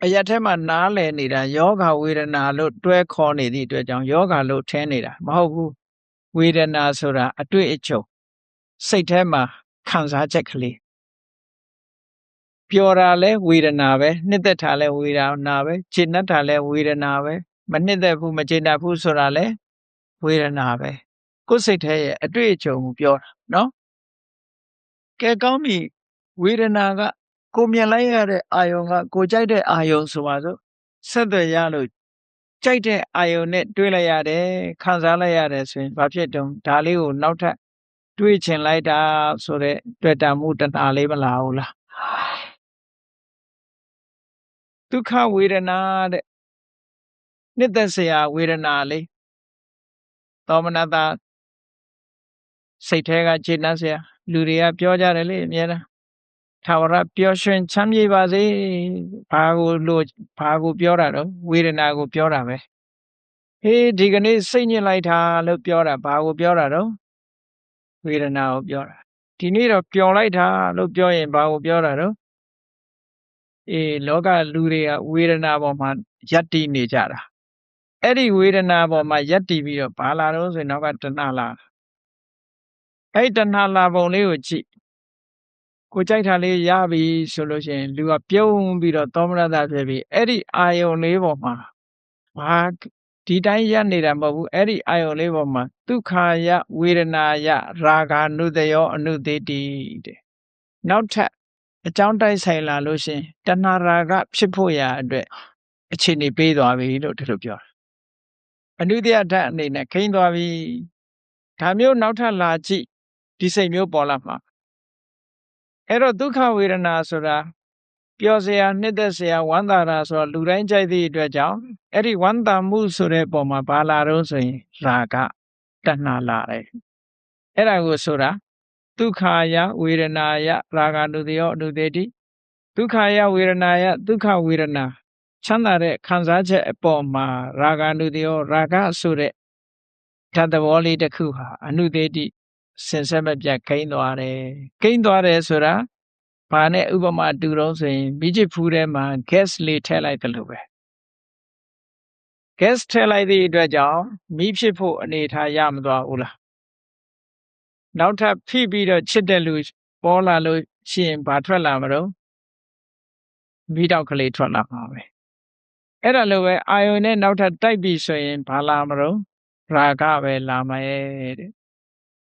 အရာထဲမှာနားလည်နေတာယောဂဝေဒနာလို့တွဲခေါ်နေသည့်အတွက်ကြောင့်ယောဂလို့ထင်နေတာမဟုတ်ဘူးဝေဒနာဆိုတာအတွေ့အကြုံစိတ်ထဲမှာခံစားချက်ကလေးပျော်တာလဲဝေဒနာပဲနှစ်သက်တာလဲဝေဒနာပဲကျေနပ်တာလဲဝေဒနာပဲမနှစ်သက်ဘူးမကျေနပ်ဘူးဆိုတာလဲဝေဒနာပဲကိုယ်စိတ်ထဲရဲ့အတွေ့အကြုံကိုပြောတာနော်ကဲကောင်းပြီဝေဒနာကကိုမြင်လိုက်ရတဲ့အာယုံကကိုကြိုက်တဲ့အာယုံဆိုပါစို့ဆက်သွယ်ရလို့ကြိုက်တဲ့အာယုံနဲ့တွေးလိုက်ရတယ်ခံစားလိုက်ရတယ်ဆိုရင်ဘာဖြစ်တုံးဒါလေးကိုနောက်ထပ်တွေးချင်လိုက်တာဆိုတဲ့တွေ့တာမှုတဏှာလေးမလာဘူးလားဒုက္ခဝေဒနာတဲ့နှစ်သက်စရာဝေဒနာလေးသောမနတာစိတ်ထဲကခြေနှက်စရာလူတွေကပြောကြတယ်လေအများအားထာဝရပျော်ရွှင်ချမ်းမြေ့ပါစေဘာကိုပြောတာတော့ဝေဒနာကိုပြောတာပဲဟေးဒီကနေ့စိတ်ညစ်လိုက်တာလို့ပြောတာဘာကိုပြောတာတော့ဝေဒနာကိုပြောတာဒီနေ့တော့ပျော်လိုက်တာလို့ပြောရင်ဘာကိုပြောတာတော့လောကလူတွေကဝေဒနာပေါ်မှာယက်တည်နေကြတာအဲ့ဒီဝေဒနာပေါ်မှာယက်တည်ပြီးတော့ဘာလာတော့ဆိုရင်နောက်ကတဏှာလာအဲ့တဏှာလာပုံလေးကိုကြည့်ကိုကြိုက်တာလေးရပြီဆိုလို့ရှိရင်လူကပြုံးပြီးတော့သောမနတာဖြစ်ပြီးအဲ့ဒီအာယုံလေးပေါ်မှာဘာဒီတိုင်းရက်နေတာမဟုတ်ဘူးအဲ့ဒီအာယုံလေးပေါ်မှာဒုက္ခယဝေဒနာယရာဂာနုတယောအနုသေတိတဲ့နောက်ထပ်အကြောင်းတိုက်ဆိုင်လာလို့ရှင်တဏှာရာဂဖြစ်ဖို့ရာအတွက်အခြေအနေပေးသွားပြီလို့ဒီလိုပြောတာအနုတယဓာတ်အနေနဲ့ခိမ့်သွားပြီဒါမျိုးနောက်ထပ်လာကြည့်ဒီစိတ်မျိုးပေါ်လာမှာအဲ့တော့ဒုက္ခဝေဒနာဆိုတာပျော်စရာနှစ်သက်စရာဝမ်းသာတာဆိုတော့လူတိုင်းကြိုက်သည့်အတွက်ကြောင့်အဲ့ဒီဝမ်းသာမှုဆိုတဲ့ပုံမှာဘာလာတော့ဆိုရင်ရာဂတဏှာလာတယ်အဲ့ဒါကိုဆိုတာဒုက္ခယဝေဒနာယရာဂနုတယောအနုသေတိဒုက္ခယဝေဒနာယဒုက္ခဝေဒနာချမ်းသာတဲ့ခံစားချက်အပေါ်မှာရာဂနုတယောရာဂဆိုတဲ့ဓာတ်သဘောလေးတစ်ခုဟာအနုသေတိစင်ဆက်မပြတ်ကိန်းသွားတယ်ကိန်းသွားတယ်ဆိုတာဘာနဲ့ဥပမာတူတော့ဆိုရင်မိချစ်ဖူးထဲမှာ gas လေးထည့်လိုက်တယ်လို့ပဲ gas ထည့်လိုက်သည့်အတွက်ကြောင့်မီးဖြစ်ဖို့အနေထားရမသွားဘူးလားနောက်ထပ်ဖိပြီးတော့ချစ်တဲ့လူပေါ်လာလို့ရှိရင်ဘာထွက်လာမလို့မိတောက်ကလေးထွက်လာမှာပဲအဲ့ဒါလိုပဲအာယုန်နဲ့နောက်ထပ်တိုက်ပြီးဆိုရင်ဘာလာမလို့ရာဂပဲလာမယ်တဲ့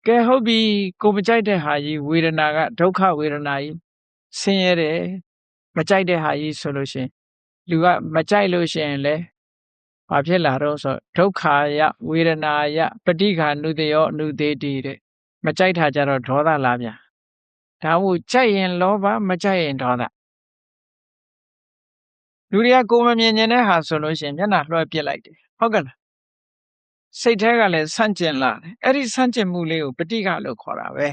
ကဲဟုတ်ပြီကိုမကြိုက်တဲ့ဟာကြီးဝေဒနာကဒုက္ခဝေဒနာကြီးဆင်းရဲတယ်မကြိုက်တဲ့ဟာကြီးဆိုလို့ရှိရင်လူကမကြိုက်လို့ရှိရင်လေဘာဖြစ်လာတော့ဆိုဒုက္ခယဝေဒနာယပဋိက္ခဏုတယောအနုသေတိတဲ့မကြိုက်တာကြတော့ဒေါသလာပြန်ဒါမှမဟုတ်ကြိုက်ရင်လောဘမကြိုက်ရင်ဒေါသလူတွေကကိုယ်မမြင်တဲ့ဟာဆိုလို့ရှိရင်မျက်နှာလွှဲပစ်လိုက်တယ်ဟုတ်ကဲ့လားစိတ်ထဲကလည်းဆန့်ကျင်လာတယ်အဲ့ဒီဆန့်ကျင်မှုလေးကိုပဋိက္ခလို့ခေါ်တာပဲ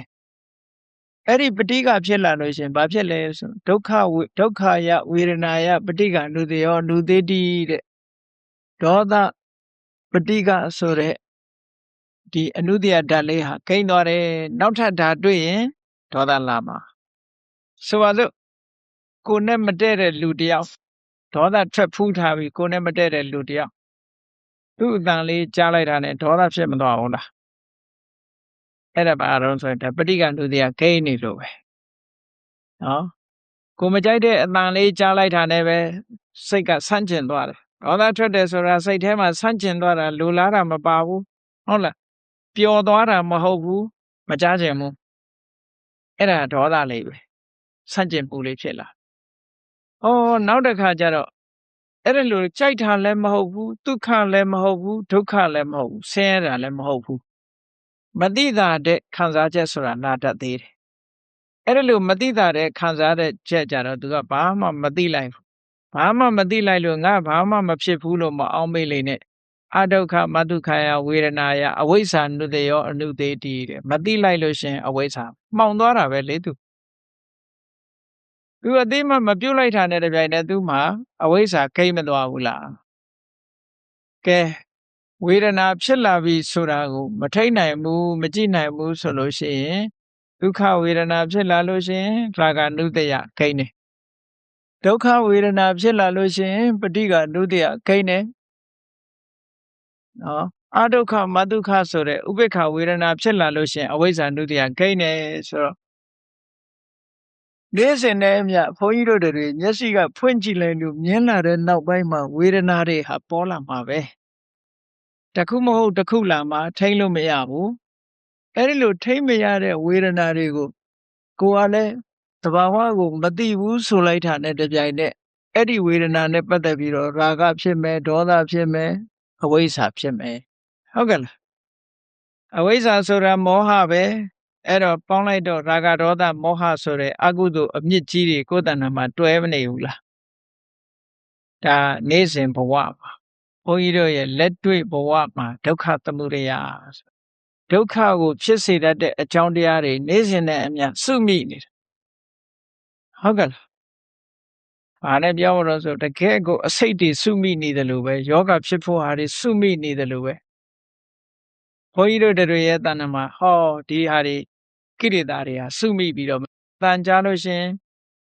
အဲ့ဒီပဋိက္ခဖြစ်လာလို့ရှိရင်ဘာဖြစ်လဲဆိုဒုက္ခယဝေဒနာယပဋိက္ခနုတယောနုသေတိတဲ့ဒေါသပဋိက္ခဆိုတဲ့ဒီအနုတ္တယဓာတ်လေးဟာကိန်းသွားတယ်နောက်ထပ်ဓာတ်တွေ့ရင်ဒေါသလာမှာဆိုပါစို့ကိုနဲ့မတည့်တဲ့လူတယောက်ဒေါသထွက်ဖူးထားပြီးကိုနဲ့မတည့်တဲ့လူတယောက်သူ့အတန်လေးကြားလိုက်တာနဲ့ဒေါသဖြစ်မသွားဘူးလားအဲ့ဒါဘာတော့ဆိုရင်ဒါပဋိက္ခနုတ္တယကိန်းနေလို့ပဲ နော်ကိုမကြိုက်တဲ့အတန်လေးကြားလိုက်တာနဲ့ပဲစိတ်ကဆန့်ကျင်သွားတယ်ဒေါသထွက်တယ်ဆိုတာစိတ်ထဲမှာဆန့်ကျင်သွားတာလိုလားတာမပါဘူးဟုတ်လားပျော်သွားတာမဟုတ်ဘူးမကြားချင်ဘူးအဲ့ဒါဒေါသလေးပဲဆန့်ကျင်မှုလေးဖြစ်လာနောက်တစ်ခါကျတော့အဲ့ဒါလိုကြိုက်တာလည်းမဟုတ်ဘူးဒုက္ခလည်းမဟုတ်ဘူးဒုက္ခလည်းမဟုတ်ဘူးဆင်းရဲတာလည်းမဟုတ်ဘူးမတိတာတဲ့ခံစားချက်ဆိုတာနာတတ်သေးတယ်အဲ့ဒါလိုမတိတာတဲ့ခံစားတဲ့ချက်ကြတော့သူကဘာမှမတိလိုက်ဘူးဘာမှမတိလိုက်လို့ငါဘာမှမဖြစ်ဘူးလို့မအောင်မေ့လေနဲ့အဒုက္ခမတုခယဝေဒနာယအဝိဇ္ဇာနုတယောအနုသေတိတဲ့မတိလိုက်လို့ရှင်အဝိဇ္ဇာမှောင်သွားတာပဲလေသူအသိမှမပြုတ်လိုက်တာနဲ့တပြိုင်တည်းသူမှအဝိဇ္ဇာကိမ့်မသွားဘူးလားကဲဝေဒနာဖြစ်လာပြီဆိုတာကိုမထိတ်နိုင်ဘူးမကြည့်နိုင်ဘူးဆိုလို့ရှိရင်ဒုက္ခဝေဒနာဖြစ်လာလို့ရှိရင်ရာဂနုတယကိန်းနေဒုက္ခဝေဒနာဖြစ်လာလို့ရှိရင်ပဋိက္ခနုတယကိန်းနေနော်အဒုက္ခမဒုက္ခဆိုတဲ့ဥပေက္ခဝေဒနာဖြစ်လာလို့ရှိရင်အဝိဇ္ဇာနုတယကိန်းနေဆိုတော့နေ့စဉ်နဲ့အမျှဘုန်းကြီးတို့တွေမျက်စိကဖွင့်ကြည့်လိုက်လို့မြင်လာတဲ့နောက်ပိုင်းမှာဝေဒနာတွေဟာပေါ်လာမှာပဲတစ်ခုမဟုတ်တစ်ခုလာမှာထိန်းလို့မရဘူးအဲ့ဒီလိုထိန်းမရတဲ့ဝေဒနာတွေကိုကိုယ်ကလည်းသဘာဝကိုမသိဘူးဆိုလိုက်တာနဲ့တပြိုင်နက်အဲ့ဒီဝေဒနာနဲ့ပတ်သက်ပြီးတော့ရာဂဖြစ်မယ်ဒေါသဖြစ်မယ်အဝိဇ္ဇာဖြစ်မယ်ဟုတ်ကဲ့လားအဝိဇ္ဇာဆိုတာမောဟပဲအဲ့တော့ပေါင်းလိုက်တော့ရာဂဒေါသမောဟဆိုတဲ့အကုသိုလ်အမြင့်ကြီးတွေကိုယ်တဏ္ဍာမှာတွဲမနေဘူးလားဒါနေ့စဉ်ဘဝမှာဘုန်းကြီးတို့ရဲ့လက်တွေ့ဘဝမှာဒုက္ခသမုဒယဒုက္ခကိုဖြစ်စေတတ်တဲ့အကြောင်းတရားတွေနေ့စဉ်နဲ့အမျှစုမိနေတယ်ဟုတ်ကဲ့လားဘာနဲ့ပြောလို့ဆိုတကယ်ကိုအစိတ်တွေစုမိနေတယ်လို့ပဲယောဂဖြစ်ဖို့ဟာတွေစုမိနေတယ်လို့ပဲဘုန်းကြီးတို့တွေရဲ့တဏ္ဍာမှာဒီဟာတွေကိရိတာတွေဟာစုမိပြီးတော့တန်ကြားလို့ရှင်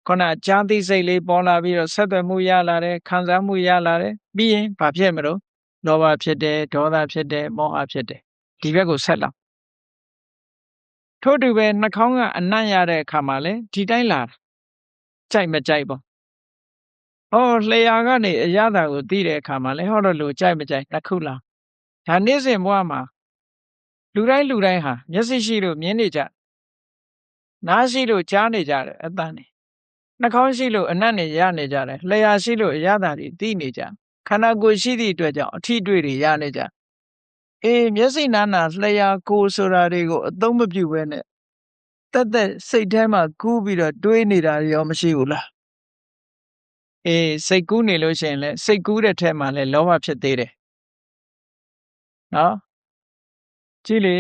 ခုနကြားသိစိတ်လေးပေါ်လာပြီးတော့ဆက်သွယ်မှုရလာတယ်ခံစားမှုရလာတယ်ပြီးရင်ဘာဖြစ်မလို့လောဘဖြစ်တယ်ဒေါသဖြစ်တယ်မောဟဖြစ်တယ်ဒီဘက်ကိုဆက်လာထို့တူပဲနှာခေါင်းကအနံ့ရတဲ့အခါမှာလေဒီတိုင်းလာကြိုက်မကြိုက်ပေါ့လျှာကနေအရသာကိုသိတဲ့အခါမှာလေတော့လူကြိုက်မကြိုက်တစ်ခုလားဒါနေ့စဉ်ဘဝမှာလူတိုင်းဟာမျက်စိရှိလို့မြင်နေကြနားရှိလို့ကြားနေကြတယ်အတန်နေနှာခေါင်းရှိလို့အနံ့နေရနေကြတယ်လျှာရှိလို့အရသာတွေသိနေကြခန္ဓာကိုယ်ရှိသည့်အတွက်ကြောင့်အထီးတွေ့တွေရနေကြမျက်စိနားနာလျှာကိုယ်ဆိုတာတွေကိုအသုံးမပြုဘဲနဲ့တက်စိတ်ထဲမှာကူးပြီးတော့တွေးနေတာရောမရှိဘူးလားစိတ်ကူးနေလို့ရှိရင်လည်းစိတ်ကူးတဲ့ထဲမှာလည်းလောဘဖြစ်သေးတယ်နော်ကြည့်လေ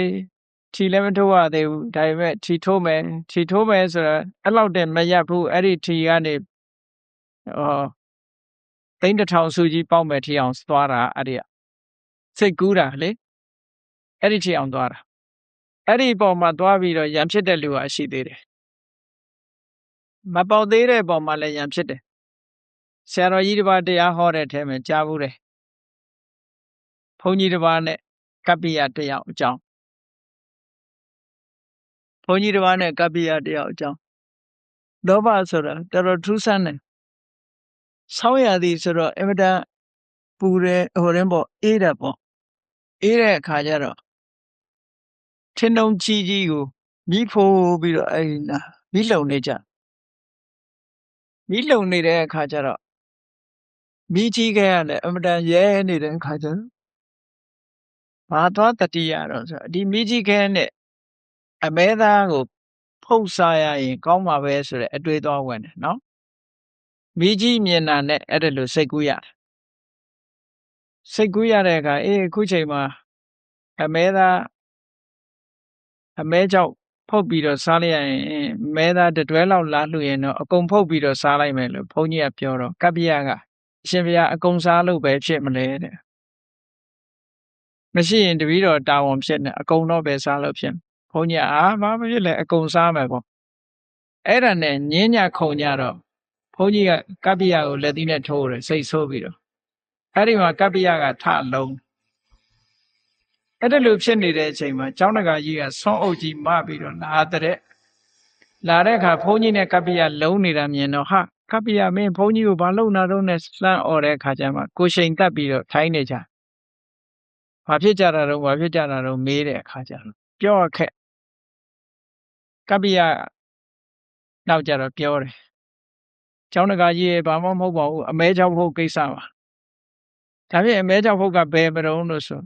ခြီလည်းမထိုးရသေးဘူးဒါပေမဲ့ခြီထိုးမယ်ဆိုတာအဲ့လောက်တည်းမရပ်ဘူးအဲ့ဒီခြီကနေသိန်းတစ်ထောင်စုကြီးပေါက်မယ်ထီအောင်သွားတာအဲ့ဒီစိတ်ကူးတာလေအဲ့ဒီထီအောင်သွားတာအဲ့ဒီပုံမှာသွားပြီးတော့ရံဖြစ်တဲ့လူဟာရှိသေးတယ်မပေါက်သေးတဲ့ပုံမှာလည်းရံဖြစ်တယ်ဆရာတော်ကြီးတစ်ပါးတရားဟောတဲ့အထဲမှာကြားဘူးတယ်ဘုန်းကြီးတစ်ပါးနဲ့ကပ္ပိယတယောက်အကြောင်းဘုန်းကြီးတစ်ပါးနဲ့ကပ္ပိယတယောက်အကြောင်းလောဘဆိုတာတော်တော်ထူးဆန်းတယ်ဆောင်းရသည်ဆိုတော့အမတန်ပူတယ်ပေါ့အေးတယ်ပေါ့အေးတဲ့အခါကျတော့ထင်းတုံးကြီးကိုမိဖို့ပြီးတော့မိလုံနေကြမိလုံနေတဲ့အခါကျတော့မိကြီးကလည်းအမတန်ရဲနေတဲ့အခါကျတော့ဘာသွားတတိယတော့ဆိုဒီမိကြီးခဲနဲ့အမဲသားကိုဖုတ်စားရရင်ကောင်းမှာပဲဆိုတဲ့အတွေးသွားဝင်တယ်နော်မိကြီးမြင်တာနဲ့အဲ့ဒါလိုစိတ်ကူးရတယ်စိတ်ကူးရတဲ့အခါအခုချိန်မှာအမဲကြောက်ဖုတ်ပြီးတော့စားလိုက်ရရင်မဲသားတတွဲလောက်လာလှူရင်တော့အကုန်ဖုတ်ပြီးတော့စားလိုက်မယ်လို့ဘုန်းကြီးကပြောတော့ကပ္ပိယကအရှင်ဘုရားအကုန်စားလို့ပဲဖြစ်မလဲတဲ့မရှိရင်တပည့်တော်တာဝန်ဖြစ်နေအကုန်တော့ပဲစားလို့ဖြစ်ဘုန်းကြီးဘာမဖြစ်လဲအကုန်စားမယ်ပေါ့အဲ့ဒါနဲ့ညင်းညခုံကြတော့ဘုန်းကြီးကကပ္ပိယကိုလက်သီးနဲ့ထိုးတယ်စိတ်ဆိုးပြီးတော့အဲ့ဒီမှာကပ္ပိယကထလုံးအဲ့ဒါလိုဖြစ်နေတဲ့အချိန်မှာကျောင်းတကာကြီးကဆွမ်းအုပ်ကြီးမပြီးတော့လာတဲ့ လာတဲ့အခါဘုန်းကြီးနဲ့ကပ္ပိယလုံးနေတာမြင်တော့ဟာကပ္ပိယမင်းဘုန်းကြီးကိုဘာလုပ်နာတော့နဲ့လှမ်းអော်တဲ့အခါကျမှကိုရှိန်တက်ပြီးတော့ထိုင်းနေကြဘာဖြစ်ကြတာတော့မေးတဲ့အခါကျတော့ပြောခက်ကပ္ပိယနောက်ကြတော့ပြောတယ်ကျောင်းတကာကြီးဘာမှမဟုတ်ပါဘူးအမဲကြောင့်ဖို့ကိစ္စပါဒါဖြင့်အမဲကြောင့်ဖို့ကဘယ်မတုံးလို့ဆို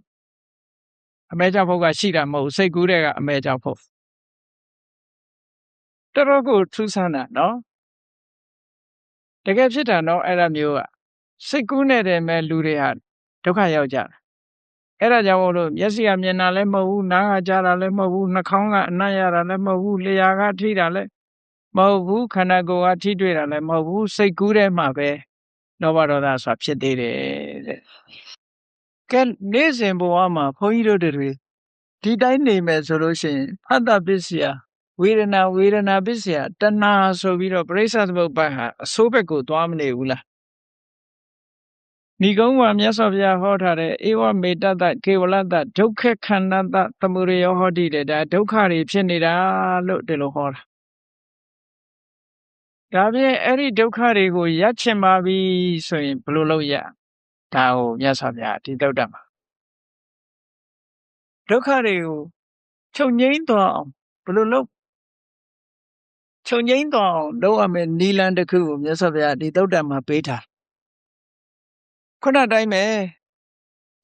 အမဲကြောင့်ဖို့ကရှိတာမဟုတ်စိတ်ကူးတဲ့ကအမဲကြောင့်ဖို့တော်တော်ကိုထူးဆန်းတာနော်တကယ်ဖြစ်တာနော်အဲ့ဒါမျိုးကစိတ်ကူးနေတဲ့မဲ့လူတွေဟာဒုက္ခရောက်ကြတာအဲ့ဒါကြောင့်မို့လို့မျက်စိကမြင်တာလည်းမဟုတ်ဘူးနားကကြားတာလည်းမဟုတ်ဘူးနှာခေါင်းကအနံ့ရတာလည်းမဟုတ်ဘူးလျှာကထိတာလည်းမဟုတ်ဘူးခန္ဓာကိုယ်ကထိတွေ့တာလည်းမဟုတ်ဘူးစိတ်ကူးထဲမှာပဲလောဘဒေါသဆိုတာဖြစ်သေးတယ်တဲ့ကဲနေ့စဉ်ဘဝမှာဘုန်းကြီးတို့တွေဒီတိုင်းနေမယ်ဆိုလို့ရှိရင်ဖတ်တာပစ္စယဝေဒနာပစ္စယတဏှာဆိုပြီးတော့ပရိစ္ဆေသမုပ္ပါဟာအဆိုးဘက်ကိုသွားမနေဘူးလားဏိဂုံးမှာမြတ်စွာဘုရားဟောထားတဲ့ဧဝမေတ္တကေဝလတ္တဒုက္ခခန္ဓတသမုဒယောဟောတိတဲ့ဒါဒုက္ခတွေဖြစ်နေတာလို့ဒီလိုဟောတာဒါဖြင့်အဲ့ဒီဒုက္ခတွေကိုရပ်ချင်ပါပြီဆိုရင်ဘယ်လိုလုပ်ရဒါကိုမြတ်စွာဘုရားဒီသုတ္တမှာဒုက္ခတွေကိုချုပ်ငြိမ်းသွားအောင်ဘယ်လိုလုပ်ချုပ်ငြိမ်းသွားအောင်လုပ်ရမယ်နိလန်တစ်ခုကိုမြတ်စွာဘုရားဒီသုတ္တမှာပေးထားခုနတိုင်းပဲ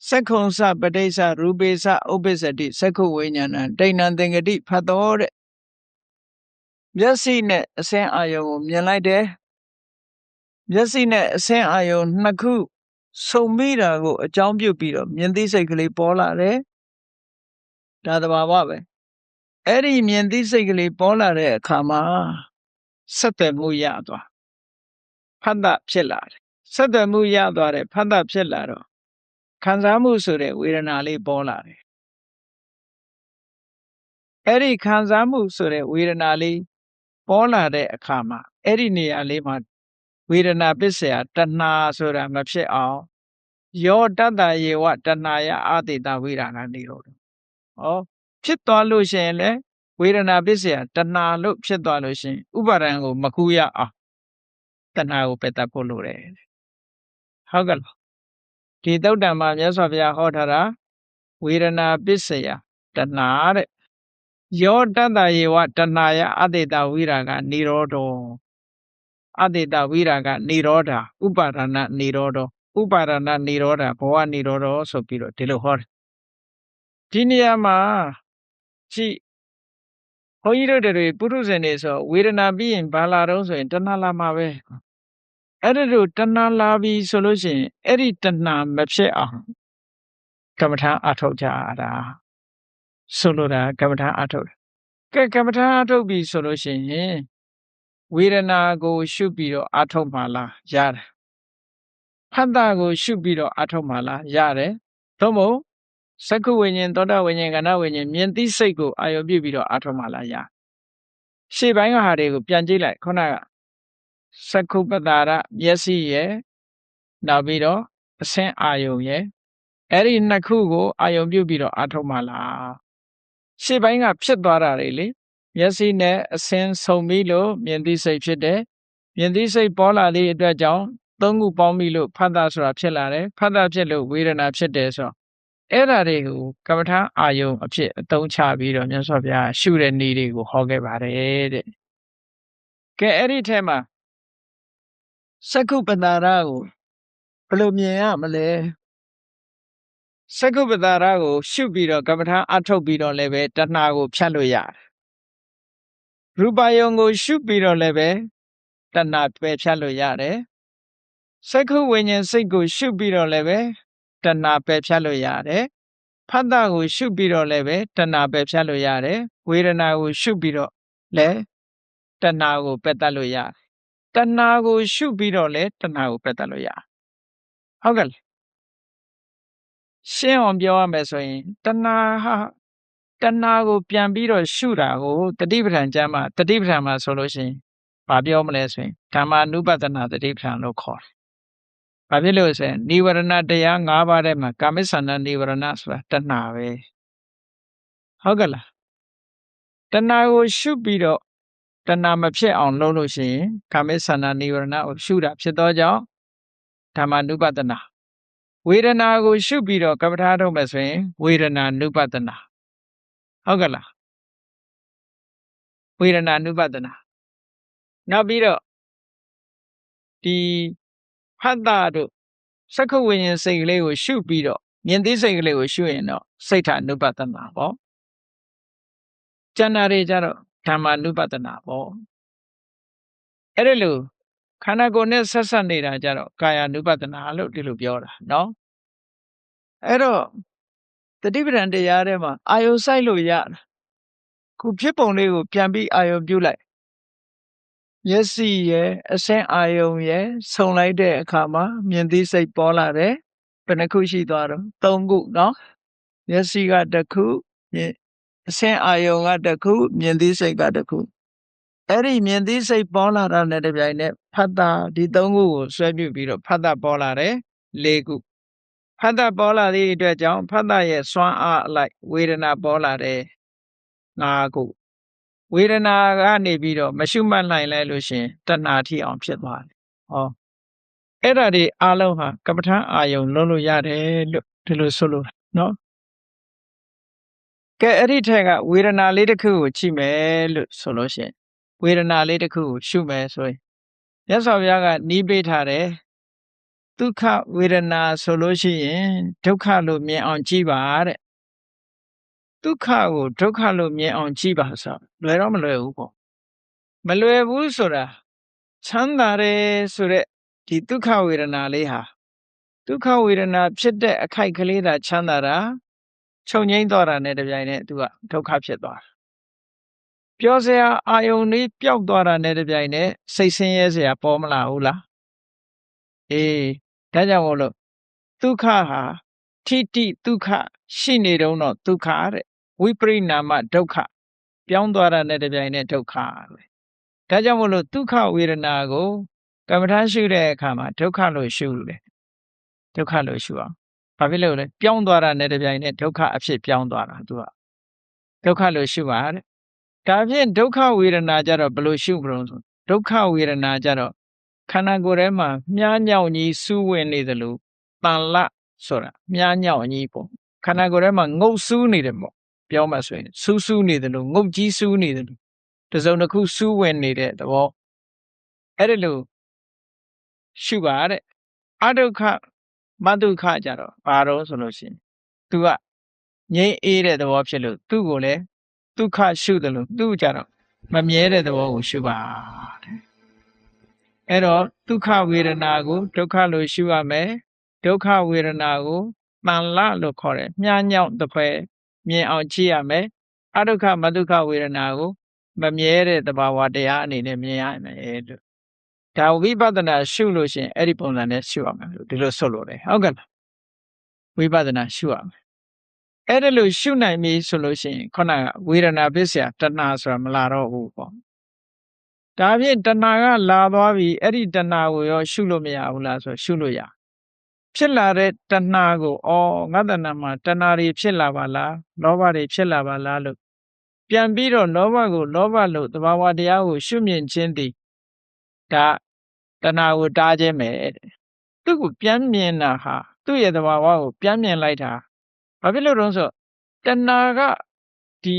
သက္ခုံစပဋိစ္စရူပေစဥပ္ပစ္စတိသက္ခုဝိညာဏဒိဋ္ဌံသင်္ကတိဖတ်တော်တဲ့မျက်စိနဲ့အစင်းအာယုံကိုမြင်လိုက်တယ်မျက်စိနဲ့အစင်းအာယုံနှစ်ခုစုံမိတာကိုအကြောင်းပြုပြီးတော့မြင်သိစိတ်ကလေးပေါ်လာတယ်ဒါသဘာဝပဲအဲ့ဒီမြင်သိစိတ်ကလေးပေါ်လာတဲ့အခါမှာဆက်သွယ်မှုရသွားဖတ်တာဖြစ်လာတယ်ဆက်သွယ်မှုရသွားတယ်ဖတ်တာဖြစ်လာတော့ခံစားမှုဆိုတဲ့ဝေဒနာလေးပေါ်လာတယ်အဲ့ဒီခံစားမှုဆိုတဲ့ဝေဒနာလေးပေါ်လာတဲ့အခါမှာအဲ့ဒီနေရာလေးမှာဝေဒနာပစ္စယတဏှာဆိုတာမဖြစ်အောင်ယောတတ္တယေဝတဏှာယအာတိတဝိရာဏနေရောဟောဖြစ်သွားလို့ရှိရင်လေဝေဒနာပစ္စယတဏှာလို့ဖြစ်သွားလို့ရှိရင်ဥပါဒံကိုမကူရအောင်တဏှာကိုပယ်တတ်ဖို့လိုတယ်ဟုတ်ကဲ့ဒီသုတ္တံမှာမြတ်စွာဘုရားဟောထားတာဝေဒနာပစ္စယတဏှာတဲ့ယောတတ္တယေဝတဏှာယအာတိတဝိရာဂနိရောဓောအတေတဝိရာဂနိရောဓဥပါဒနာနိရောဓဥပါဒနာနိရောဓဘဝနိရောဓဆိုပြီးတော့ဒီလိုဟောတယ်ဒီနေရာမှာကြည့်ဘုန်းကြီးတို့တွေပုထုဇဉ်တွေဆိုဝေဒနာပြီးရင်ဘာလာတော့ဆိုရင်တဏှာလာမှာပဲအဲ့ဒါတို့တဏှာလာပြီဆိုလို့ရှိရင်အဲ့ဒီတဏှာမဖြစ်အောင်ကမ္မထာအထုတ်ကြတာဆိုလိုတာကမ္မထာအထုတ်ကဲကမ္မထာအထုတ်ပြီဆိုလို့ရှိရင်ဝေဒနာကိုရှုပြီးတော့အထုတ်မှလားရတယ်ဖတ်တာကိုရှုပြီးတော့အထုတ်မှလားရတယ်သို့မဟုတ်သက္ခုဝိညာဉ်သောတာဝိညာဉ်ကဏ္ဍဝိညာဉ်မြင်သိစိတ်ကိုအာရုံပြုပြီးတော့အထုတ်မှလားရရှေ့ပိုင်းကဟာတွေကိုပြန်ကြည့်လိုက်ခုနကသက္ခုပတ္တာရမျက်စိရဲ့နောက်ပြီးတော့အဆင်းအာယုံရဲ့အဲ့ဒီနှစ်ခုကိုအာယုံပြုပြီးတော့အထုတ်မှလားရှေ့ပိုင်းကဖြစ်သွားတာတွေလေမျက်စိနဲ့အဆင်းဆုံပြီးလို့မြင်သိစိတ်ဖြစ်တယ်မြင်သိစိတ်ပေါ်လာတဲ့အတွက်ကြောင့်သုံးခုပေါင်းပြီးလို့ဖတ်တာဆိုတာဖြစ်လာတယ်ဖတ်တာဖြစ်လို့ဝေဒနာဖြစ်တယ်ဆိုတော့အဲ့ဒါတွေကိုကမ္မထာအာယုံအဖြစ်အသုံးချပြီးတော့မြတ်စွာဘုရားရှုတဲ့နည်းတွေကိုဟောခဲ့ပါတယ်တဲ့ကဲအဲ့ဒီထဲမှာသက္ခုပတ္တာရကိုဘယ်လိုမြင်ရမလဲသက္ခုပတ္တာရကိုရှုပြီးတော့ကမ္မထာအထုတ်ပြီးတော့လည်းပဲတဏှာကိုဖြတ်လို့ရတယ်ရူပယုံကိုရှုပြီးတော့လည်းပဲတဏှာပယ်ဖြတ်လို့ရတယ်သက္ခုဝိညာဉ်စိတ်ကိုရှုပြီးတော့လည်းပဲတဏှာပယ်ဖြတ်လို့ရတယ်ဖတ်တာကိုရှုပြီးတော့လည်းပဲတဏှာပယ်ဖြတ်လို့ရတယ်ဝေဒနာကိုရှုပြီးတော့လည်းတဏှာကိုပယ်တတ်လို့ရတယ်တဏှာကိုရှုပြီးတော့လည်းတဏှာကိုပယ်တတ်လို့ရတယ်ဟုတ်ကဲ့ရှင်းအောင်ပြောရမယ်ဆိုရင်တဏှာကိုပြန်ပြီးတော့ရှုတာကိုတတိပဋ္ဌာန်ကျမ်းမှာတတိပဋ္ဌာန်မှာဆိုလို့ရှိရင်ဘာပြောမလဲဆိုရင်ဓမ္မာနုပဒနာတတိပဋ္ဌာန်လို့ခေါ်တယ်။ဘာဖြစ်လို့ဆိုရင်နိဝရဏတရား၅ပါးထဲမှာကာမိသန္နနိဝရဏဆိုတာတဏှာပဲ။ဟုတ်ကဲ့လား။တဏှာကိုရှုပြီးတော့ တဏှာမဖြစ်အောင်လုပ်လို့ရှိရင်ကာမိဆန္ဒနိဝရဏကိုရှုတာဖြစ်သောကြောင့်ဓမ္မနုပဒနာဝေဒနာကိုရှုပြီးတော့ကပ္ပထာထုတ်မယ်ဆိုရင်ဝေဒနာနုပဒနာဟုတ်ကဲ့လားဝေဒနာနုပဒနာနောက်ပြီးတော့ဒီဖတ်တာတို့စက္ခဝိညာဉ်စိတ်ကလေးကိုရှုပြီးတော့မြင်သိစိတ်ကလေးကိုရှုရင်တော့စိတ်ဓာနုပဒနာပေါ့ကျန်တာတွေကြတော့ဓမ္မနုပဒနာပေါ့အဲ့ဒါလို့ခန္ဓာကိုယ်နဲ့ဆက်ဆက်နေတာကြတော့ကာယ ानु ပဒနာလို့ဒီလိုပြောတာเนาะအဲ့တော့တတိပဒံတရားထဲမှာအာယုစိုက်လို့ရခုဖြစ်ပုံလေးကိုပြန်ပြီးအာယုပြုလိုက်မျက်စိရဲ့အစင်းအာယုရဲ့ဆုံလိုက်တဲ့အခါမှာမြင်သိစိတ်ပေါ်လာတယ်ဘယ်နှခုရှိသွားတော့၃ခုเนาะမျက်စိကတစ်ခုအစင်းအာယုကတစ်ခုမြင်သိစိတ်ကတစ်ခုအဲ့ဒီမြင်သိစိတ်ပေါ်လာတာနဲ့တပြိုင်နက်ဖတ်တာဒီ၃ခုကိုဆွဲပြုပြီးတော့ဖတ်တာပေါ်လာတယ်၄ခုဖတ်တာပေါ်လာသည့်အတွက်ကြောင့်ဖတ်တာရဲ့စွမ်းအားအလိုက်ဝေဒနာပေါ်လာတယ်၅ခုဝေဒနာကနေပြီးတော့မရှုမှတ်နိုင်လိုက်လို့ရှင်တဏှာထိအောင်ဖြစ်သွားတယ်ဟောအဲ့ဒါတွေအားလုံးဟာကပ္ပဋ္ဌာန်းအာယုံလုံးလို့ရတယ်လို့ဒီလိုဆိုလို့နော်ကဲအဲ့ဒီထက်ကဝေဒနာလေးတစ်ခုကိုကြည့်မယ်လို့ဆိုလို့ရှင်ဝေဒနာလေးတစ်ခုကိုရှုမယ်ဆိုရင်မြတ်စွာဘုရားကနီးပေးထားတယ်ဒုက္ခဝေဒနာဆိုလို့ရှိရင်ဒုက္ခလို့မြင်အောင်ကြည့်ပါတဲ့ဒုက္ခကိုဒုက္ခလို့မြင်အောင်ကြည့်ပါဆိုလွယ်တော့မလွယ်ဘူးပေါ့မလွယ်ဘူးဆိုတာချမ်းသာတယ်ဆိုတဲ့ဒီဒုက္ခဝေဒနာလေးဟာဒုက္ခဝေဒနာဖြစ်တဲ့အခိုက်ကလေးသာချမ်းသာတာချုပ်ငိမ့်သွားတာနဲ့တပြိုင်နက်သူကဒုက္ခဖြစ်သွားတာပြောစရာအာယုန်လေးပျောက်သွားတာနဲ့တပြိုင်နက်စိတ်ဆင်းရဲစရာပေါ်မလာဘူးလားအေးဒါကြောင့်မို့လို့ဒုက္ခဟာထိတိဒုက္ခရှိနေတုံးတော့ဒုက္ခတဲ့ဝိပရိနာမဒုက္ခပြောင်းသွားတာနဲ့တပြိုင်နက်ဒုက္ခပဲဒါကြောင့်မို့လို့ဒုက္ခဝေဒနာကိုကမ္မထာရှုတဲ့အခါမှာဒုက္ခလို့ရှုတယ်ဒုက္ခလို့ရှုအောင်ဘာဖြစ်လို့လဲပြောင်းသွားတာနဲ့တပြိုင်နက်ဒုက္ခအဖြစ်ပြောင်းသွားတာသူကဒုက္ခလို့ရှုပါတဲ့ဒါဖြင့်ဒုက္ခဝေဒနာကြတော့ဘယ်လိုရှုမလို့ဆိုဒုက္ခဝေဒနာကြတော့ခန္ဓာကိုယ်ထဲမှာမြားညောင်ကြီးစူးဝင်နေတယ်လို့တန်လဆိုတာမြားညောင်ကြီးပေါ့ခန္ဓာကိုယ်ထဲမှာငုတ်စူးနေတယ်ပေါ့ပြောမှဆိုရင်စူးစူးနေတယ်လို့ငုတ်ကြီးစူးနေတယ်လို့တစုံတစ်ခုစူးဝင်နေတဲ့သဘောအဲ့ဒါလို့ရှုပါတဲ့အဒုက္ခမဒုက္ခကြတော့ဘာတော့ဆိုလို့ရှိရင် तू ကငြိမ်းအေးတဲ့သဘောဖြစ်လို့သူ့ကိုလည်းဒုက္ခရှုတယ်လို့သူ့ကြတော့မမြဲတဲ့သဘောကိုရှုပါတဲ့အဲ့တော့ဒုက္ခဝေဒနာကိုဒုက္ခလို့ရှုရမယ်ဒုက္ခဝေဒနာကိုတန်လလို့ခေါ်တယ်မြားညောင်းတစ်ဖွဲမြင်အောင်ကြည့်ရမယ်အဒုက္ခမဒုက္ခဝေဒနာကိုမမြဲတဲ့သဘာဝတရားအနေနဲ့မြင်ရမယ်လို့ဒါဝိပဿနာရှုလို့ရှင်အဲ့ဒီပုံစံနဲ့ရှုရမယ်လို့ဒီလိုဆိုလို့တယ်ဟုတ်ကဲ့လားဝိပဿနာရှုရမယ်အဲ့ဒါလို့ရှုနိုင်ပြီဆိုလို့ရှိရင်ခုနကဝေဒနာပစ္စယတဏှာဆိုတာမလာတော့ဘူးပေါ့ဒါဖြင့်တဏှာကလာသွားပြီအဲ့ဒီတဏှာကိုရောရှုလို့မရဘူးလားဆိုရှုလို့ရဖြစ်လာတဲ့တဏှာကိုငါတဏှာမှာတဏှာတွေဖြစ်လာပါလားလောဘတွေဖြစ်လာပါလားလို့ပြန်ပြီးတော့လောဘကိုလောဘလို့သဘာဝတရားကိုရှုမြင်ခြင်းသည်ဒါတဏှာကိုတားခြင်းပဲသူ့ကိုပြန်မြင်တာဟာသူ့ရဲ့သဘာဝကိုပြန်မြင်လိုက်တာဘာဖြစ်လို့လဲဆိုတဏှာကဒီ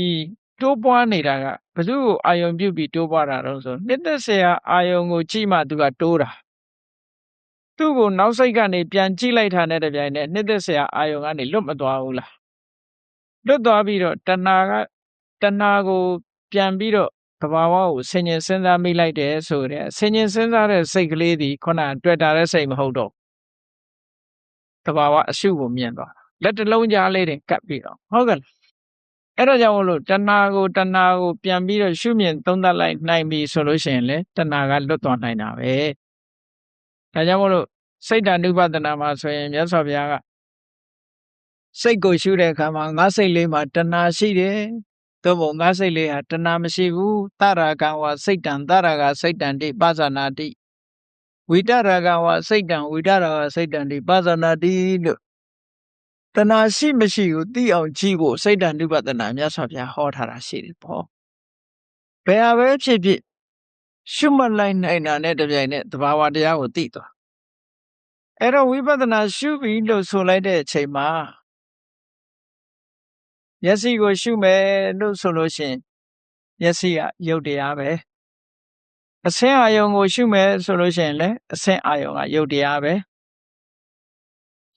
တိုးပွားနေတာကဘယ်သူ့ကိုအာယုံပြုတ်ပြီးတိုးပွားတာတော့ဆိုနှစ်သက်စရာအာယုံကိုကြည့်မှသူကတိုးတာသူ့ကိုနောက်စိတ်ကနေပြန်ကြည့်လိုက်တာနဲ့တပြိုင်နက်နှစ်သက်စရာအာယုံကနေလွတ်မသွားဘူးလားလွတ်သွားပြီးတော့တဏှာကိုပြန်ပြီးတော့သဘာဝကိုဆင်ញင်စဉ်းစားမိလိုက်တယ်ဆိုတဲ့ဆင်ញင်စဉ်းစားတဲ့စိတ်ကလေးဒီခုနတွေ့တာတဲ့စိတ်မဟုတ်တော့သဘာဝအရှုကိုမြင်သွားလက်တစ်လုံးကြားလေးတွေကပ်ပြီးတော့ဟုတ်ကဲ့အဲ့တော့ကြောင့်မလို့တဏှာကိုပြန်ပြီးတော့ရှုမြင်သုံးသပ်လိုက်နိုင်ပြီဆိုလို့ရှိရင်လေတဏှာကလွတ်သွားနိုင်တာပဲဒါကြောင့်မလို့စိတ်ဓာနုပဒနာမှာဆိုရင်မြတ်စွာဘုရားကစိတ်ကိုရှုတဲ့အခါမှာငါးစိတ်လေးမှာတဏှာရှိတယ်သို့မဟုတ်ငါးစိတ်လေးဟာတဏှာမရှိဘူးတရာကံဝစိတ်တံတရာကစိတ်တံတိပဇာနာတိဝိတရာကံဝစိတ်တံဝိတရာကစိတ်တံတိပဇာနာတိလို့တဏှာရှိမရှိကိုသိအောင်ကြည့်ဖို့စိတ်ဓာနုပဒနာမြတ်စွာဘုရားဟောထားတာရှိတယ်ပေါ့ဘယ်ဟာပဲဖြစ်ဖြစ် ရှုမှတ်လိုက်နိုင်တာနဲ့တပြိုင်နက်သဘာဝတရားကိုသိသွားအဲ့တော့ဝိပဿနာရှုပြီလို့ဆိုလိုက်တဲ့အချိန်မှာမျက်စိကိုရှုမယ်လို့ဆိုလို့ရှိရင်မျက်စိကရုပ်တရားပဲအဆင်းအာယုံကိုရှုမယ်ဆိုလို့ရှိရင်လည်းအဆင်းအာယုံကရုပ်တရားပဲ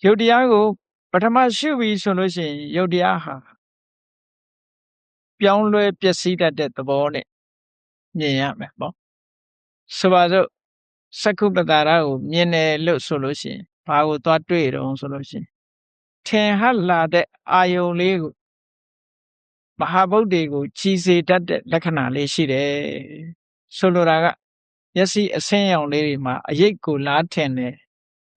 ရုပ်တရားကိုပထမရှုပြီဆိုလို့ရှိရင်ရုပ်တရားဟာပြောင်းလဲပျက်စီးတတ်တဲ့သဘောနဲ့မြင်ရမယ်ပေါ့ဆိုပါစို့စက္ခုပ္ပတာရကိုမြင်တယ်လို့ဆိုလို့ရှိရင်ဘာကိုသွားတွေ့တုံးဆိုလို့ရှိရင်ထင်ဟပ်လာတဲ့အာယုံလေးကိုမဟာဗုဒ္ဓေကိုကြီးစေတတ်တဲ့လက္ခဏာလေးရှိတယ်ဆိုလိုတာကမျက်စိအဆင်းရောင်လေးတွေမှာအရိပ်ကိုလားထင်တယ်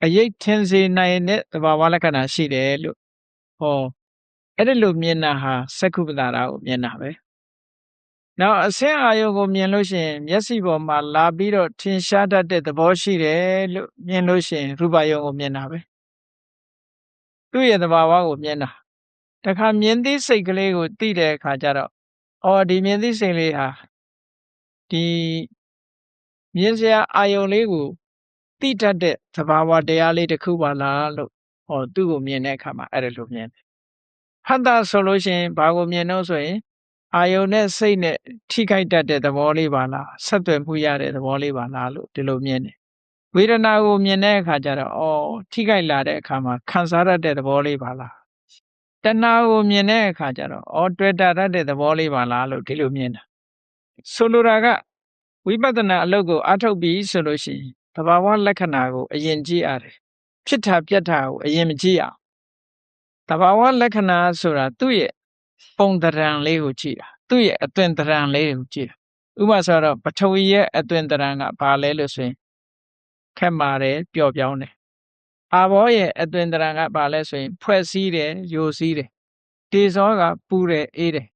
အရိပ်ထင်စေနိုင်တဲ့သဘာဝလက္ခဏာရှိတယ်လို့ဟောအဲ့ဒီလိုမြင်တာဟာစက္ခုပ္ပတာရကိုမြင်တာပဲနောက်အဆင်းအာယုံကိုမြင်လို့ရှိရင်မျက်စိပေါ်မှာလာပြီးတော့ထင်ရှားတတ်တဲ့သဘောရှိတယ်လို့မြင်လို့ရှိရင်ရူပယုံကိုမြင်တာပဲသူ့ရဲ့သဘာဝကိုမြင်တာတခါမြင်သိစိတ်ကလေးကိုသိတဲ့အခါကျတော့ဒီမြင်သိစိတ်လေးဟာဒီမြင်စရာအာယုံလေးကိုသိတတ်တဲ့သဘာဝတရားလေးတစ်ခုပါလားလို့သူ့ကိုမြင်တဲ့အခါမှာအဲ့ဒါလိုမြင်တယ်ဖတ်တာဆိုလို့ရှိရင်ဘာကိုမြင်တော့ဆိုရင်အာယုံနဲ့စိတ်နဲ့ထိခိုက်တတ်တဲ့သဘောလေးပါလားဆက်သွယ်မှုရတဲ့သဘောလေးပါလားလို့ဒီလိုမြင်တယ်ဝေဒနာကိုမြင်တဲ့အခါကျတော့ထိခိုက်လာတဲ့အခါမှာခံစားရတဲ့သဘောလေးပါလားတဏှာကိုမြင်တဲ့အခါကျတော့တွေ့တာတတ်တဲ့သဘောလေးပါလားလို့ဒီလိုမြင်တာဆိုလိုတာကဝိပဿနာအလုပ်ကိုအားထုတ်ပြီးဆိုလို့ရှိရင်သဘာဝလက္ခဏာကိုအရင်ကြည့်ရတယ်ဖြစ်တာပြက်တာကိုအရင်မကြည့်အောင်သဘာဝလက္ခဏာဆိုတာသူ့ရဲ့ပုံသဏ္ဍာန်လေးကိုကြည့်တာသူ့ရဲ့အသွင်သဏ္ဍာန်လေးကိုကြည့်တာဥပမာဆိုတော့ပထဝီရဲ့အသွင်သဏ္ဍာန်ကဘာလဲလို့ဆိုရင်ခက်မာတယ်ပျော့ပြောင်းတယ်အာဘောရဲ့အသွင်သဏ္ဍာန်ကဘာလဲဆိုရင်ဖွဲ့စည်းတယ်ယိုစည်းတယ်တေဇောကပူတယ်အေးတယ်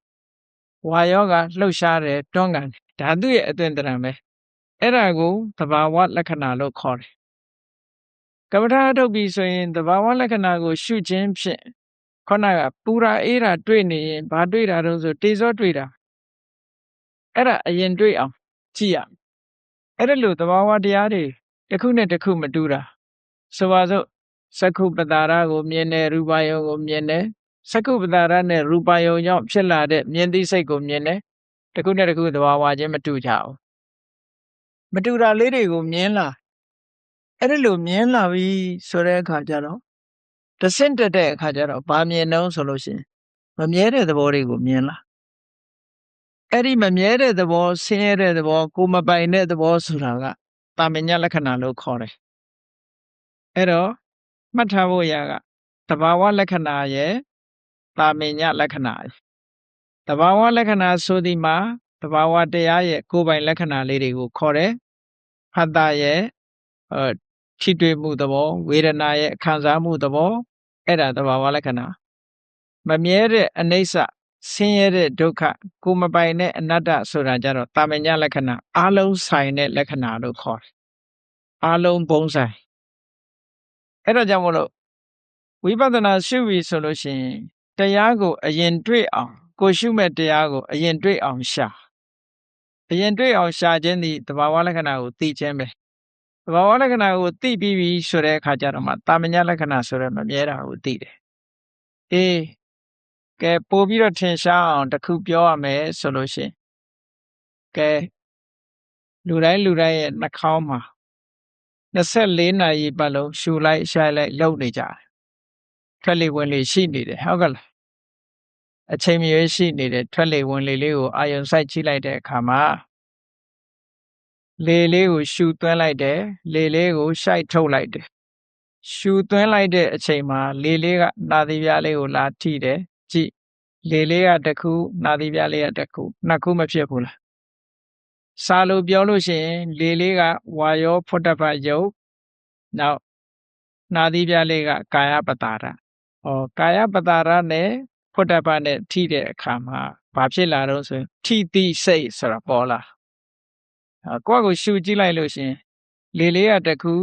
ဝါယောကလှုပ်ရှားတယ်တွန်းကန်တယ်ဒါသူ့ရဲ့အသွင်သဏ္ဍာန်ပဲအဲ့ဒါကိုသဘာဝလက္ခဏာလို့ခေါ်တယ်ကမ္မထာထုတ်ပြီးဆိုရင်သဘာဝလက္ခဏာကိုရှုခြင်းဖြင့်ခုနကပူရာအေးတာတွေ့နေရင်ဘာတွေ့တာတော့ဆိုတေဇောတွေ့တာအဲ့ဒါအရင်တွေ့အောင်ကြည့်ရအဲ့ဒါလို့သဘာဝတရားတွေတစ်ခုနဲ့တစ်ခုမတူတာဆိုပါစို့စက္ခုပ္ပတာရကိုမြင်တယ်ရူပယုံကိုမြင်တယ်စက္ခုပ္ပတာရနဲ့ရူပယုံကြောင့်ဖြစ်လာတဲ့မြင်သိစိတ်ကိုမြင်တယ်တစ်ခုနဲ့တစ်ခုသဘာဝချင်းမတူကြဘူးမတူတာလေးတွေကိုမြင်လာအဲ့ဒါလို့မြင်လာပြီဆိုတဲ့အခါကျတော့တဆင့်တက်တဲ့အခါကျတော့ဘာမြင်တော့ဆိုလို့ရှိရင်မမြဲတဲ့သဘောတွေကိုမြင်လာအဲ့ဒီမမြဲတဲ့သဘောဆင်းရဲတဲ့သဘောကိုမပိုင်တဲ့သဘောဆိုတာကတာမညလက္ခဏာလို့ခေါ်တယ်အဲ့တော့မှတ်ထားဖို့ရကသဘာဝလက္ခဏာရဲ့တာမညလက္ခဏာသဘာဝလက္ခဏာဆိုဒီမှာသဘာဝတရားရဲ့ကိုယ်ပိုင်လက္ခဏာလေးတွေကိုခေါ်တယ်ဖတ်တာရဲ့ထိတွေ့မှုသဘောဝေဒနာရဲ့ခံစားမှုသဘောအဲ့ဒါသဘာဝလက္ခဏာမမြဲတဲ့အနိစ္စဆင်းရဲတဲ့ဒုက္ခကိုမပိုင်တဲ့အနတ္တဆိုတာကြတော့တာမညလက္ခဏာအလုံးဆိုင်တဲ့လက္ခဏာလို့ခေါ်တယ်အလုံးဘုံဆိုင်အဲ့ဒါကြောင့်မို့လို့ဝိပဿနာရှုပြီဆိုလို့ရှိရင်တရားကိုအရင်တွေ့အောင်ကိုရှုမဲ့တရားကိုအရင်တွေ့အောင်ရှာအရင်တွေ့အောင်ရှာခြင်းသည်သဘာဝလက္ခဏာကိုသိခြင်းပဲသဘာဝလက္ခဏာကိုသိပြီးပြီဆိုတဲ့အခါကျတော့မှတာမညလက္ခဏာဆိုတဲ့မမြဲတာကိုသိတယ်ကဲပို့ပြီးတော့ထင်ရှားအောင်တစ်ခုပြောရမယ်ဆိုလို့ရှိရင်ကဲလူတိုင်းရဲ့နှာခေါင်းမှာ24နာရီပတ်လုံးရှူလိုက်ရှိုက်လိုက်လှုပ်နေကြတယ်ထွက်လေဝင်လေရှိနေတယ်ဟုတ်ကလားအချိန်မရွေးရှိနေတယ်ထွက်လေဝင်လေလေးကိုအာယုံစိုက်ကြည့်လိုက်တဲ့အခါမှာလေလေးကိုရှူသွင်းလိုက်တယ်လေလေးကိုရှိုက်ထုတ်လိုက်တယ်ရှူသွင်းလိုက်တဲ့အချိန်မှာလေလေးကနာသီပြားလေးကိုလာထိတယ်ကြည့်လေလေးကတစ်ခုနာသီပြားလေးကတစ်ခုနှစ်ခုမဖြစ်ဘူးလားစာလို့ပြောလို့ရှိရင်လေလေးကဝါယောဖုတ္တပယုတ်နောက်နာသီပြားလေးကကာယပတာရကာယပတာရနဲ့ဖုတ္တပနဲ့ထိတဲ့အခါမှာဘာဖြစ်လာတော့ဆိုရင်ထိတိစိတ်ဆိုတာပေါ်လာကိုယ့်ကိုရှူကြည့်လိုက်လို့ရှိရင်လေလေးကတစ်ခု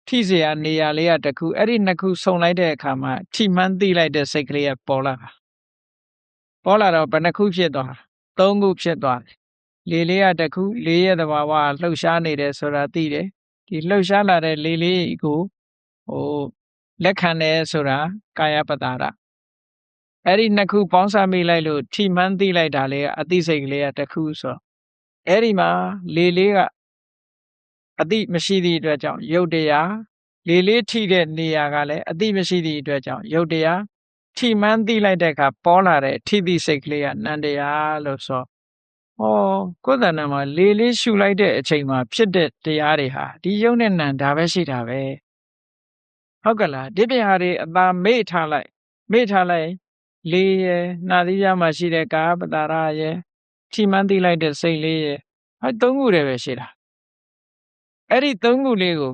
ထိเสียနေရာလေးကတစ်ခုအဲ့ဒီနှစ်ခုဆုံလိုက်တဲ့အခါမှာထိမှန်းသိလိုက်တဲ့စိတ်ကလေးကပေါ်လာတော့ဘယ်နှခုဖြစ်သွား3ခုဖြစ်သွားတယ် လေလေးကတခုလေးရဲ့သဘာဝလှုပ်ရှားနေတယ်ဆိုတာသိတယ်ဒီလှုပ်ရှားလာတဲ့လေလေးကိုလက်ခံတယ်ဆိုတာကာယပတ္တာရအဲ့ဒီနှစ်ခုပေါင်းစပ်မိလိုက်လို့ထိမှန်းသိလိုက်တာလေအသိစိတ်ကလေးကတခုဆိုအဲ့ဒီမှာလေလေးကအသိမရှိသည့်အတွက်ကြောင့်ယုတ်တရားလေလေးထိတဲ့နေရာကလည်းအသိမရှိသည့်အတွက်ကြောင့်ယုတ်တရားထိမှန်းသိလိုက်တဲ့အခါပေါ်လာတဲ့ထိသိစိတ်ကလေးကနန္တရားလို့ဆိုကိုယ်တဏ္ဍာမှာလေလေးရှုလိုက်တဲ့အချိန်မှာဖြစ်တဲ့တရားတွေဟာဒီယုတ်နဲ့နံဒါပဲရှိတာပဲဟုတ်ကလားဒီပြဟာတွေအသာမေ့ထားလိုက်လေရယ်နာသီးပြားမှာရှိတဲ့ကာပတာရရယ်ထိမှန်းသိလိုက်တဲ့စိတ်လေးရယ်သုံးခုတည်းပဲရှိတာအဲ့ဒီသုံးခုလေးကို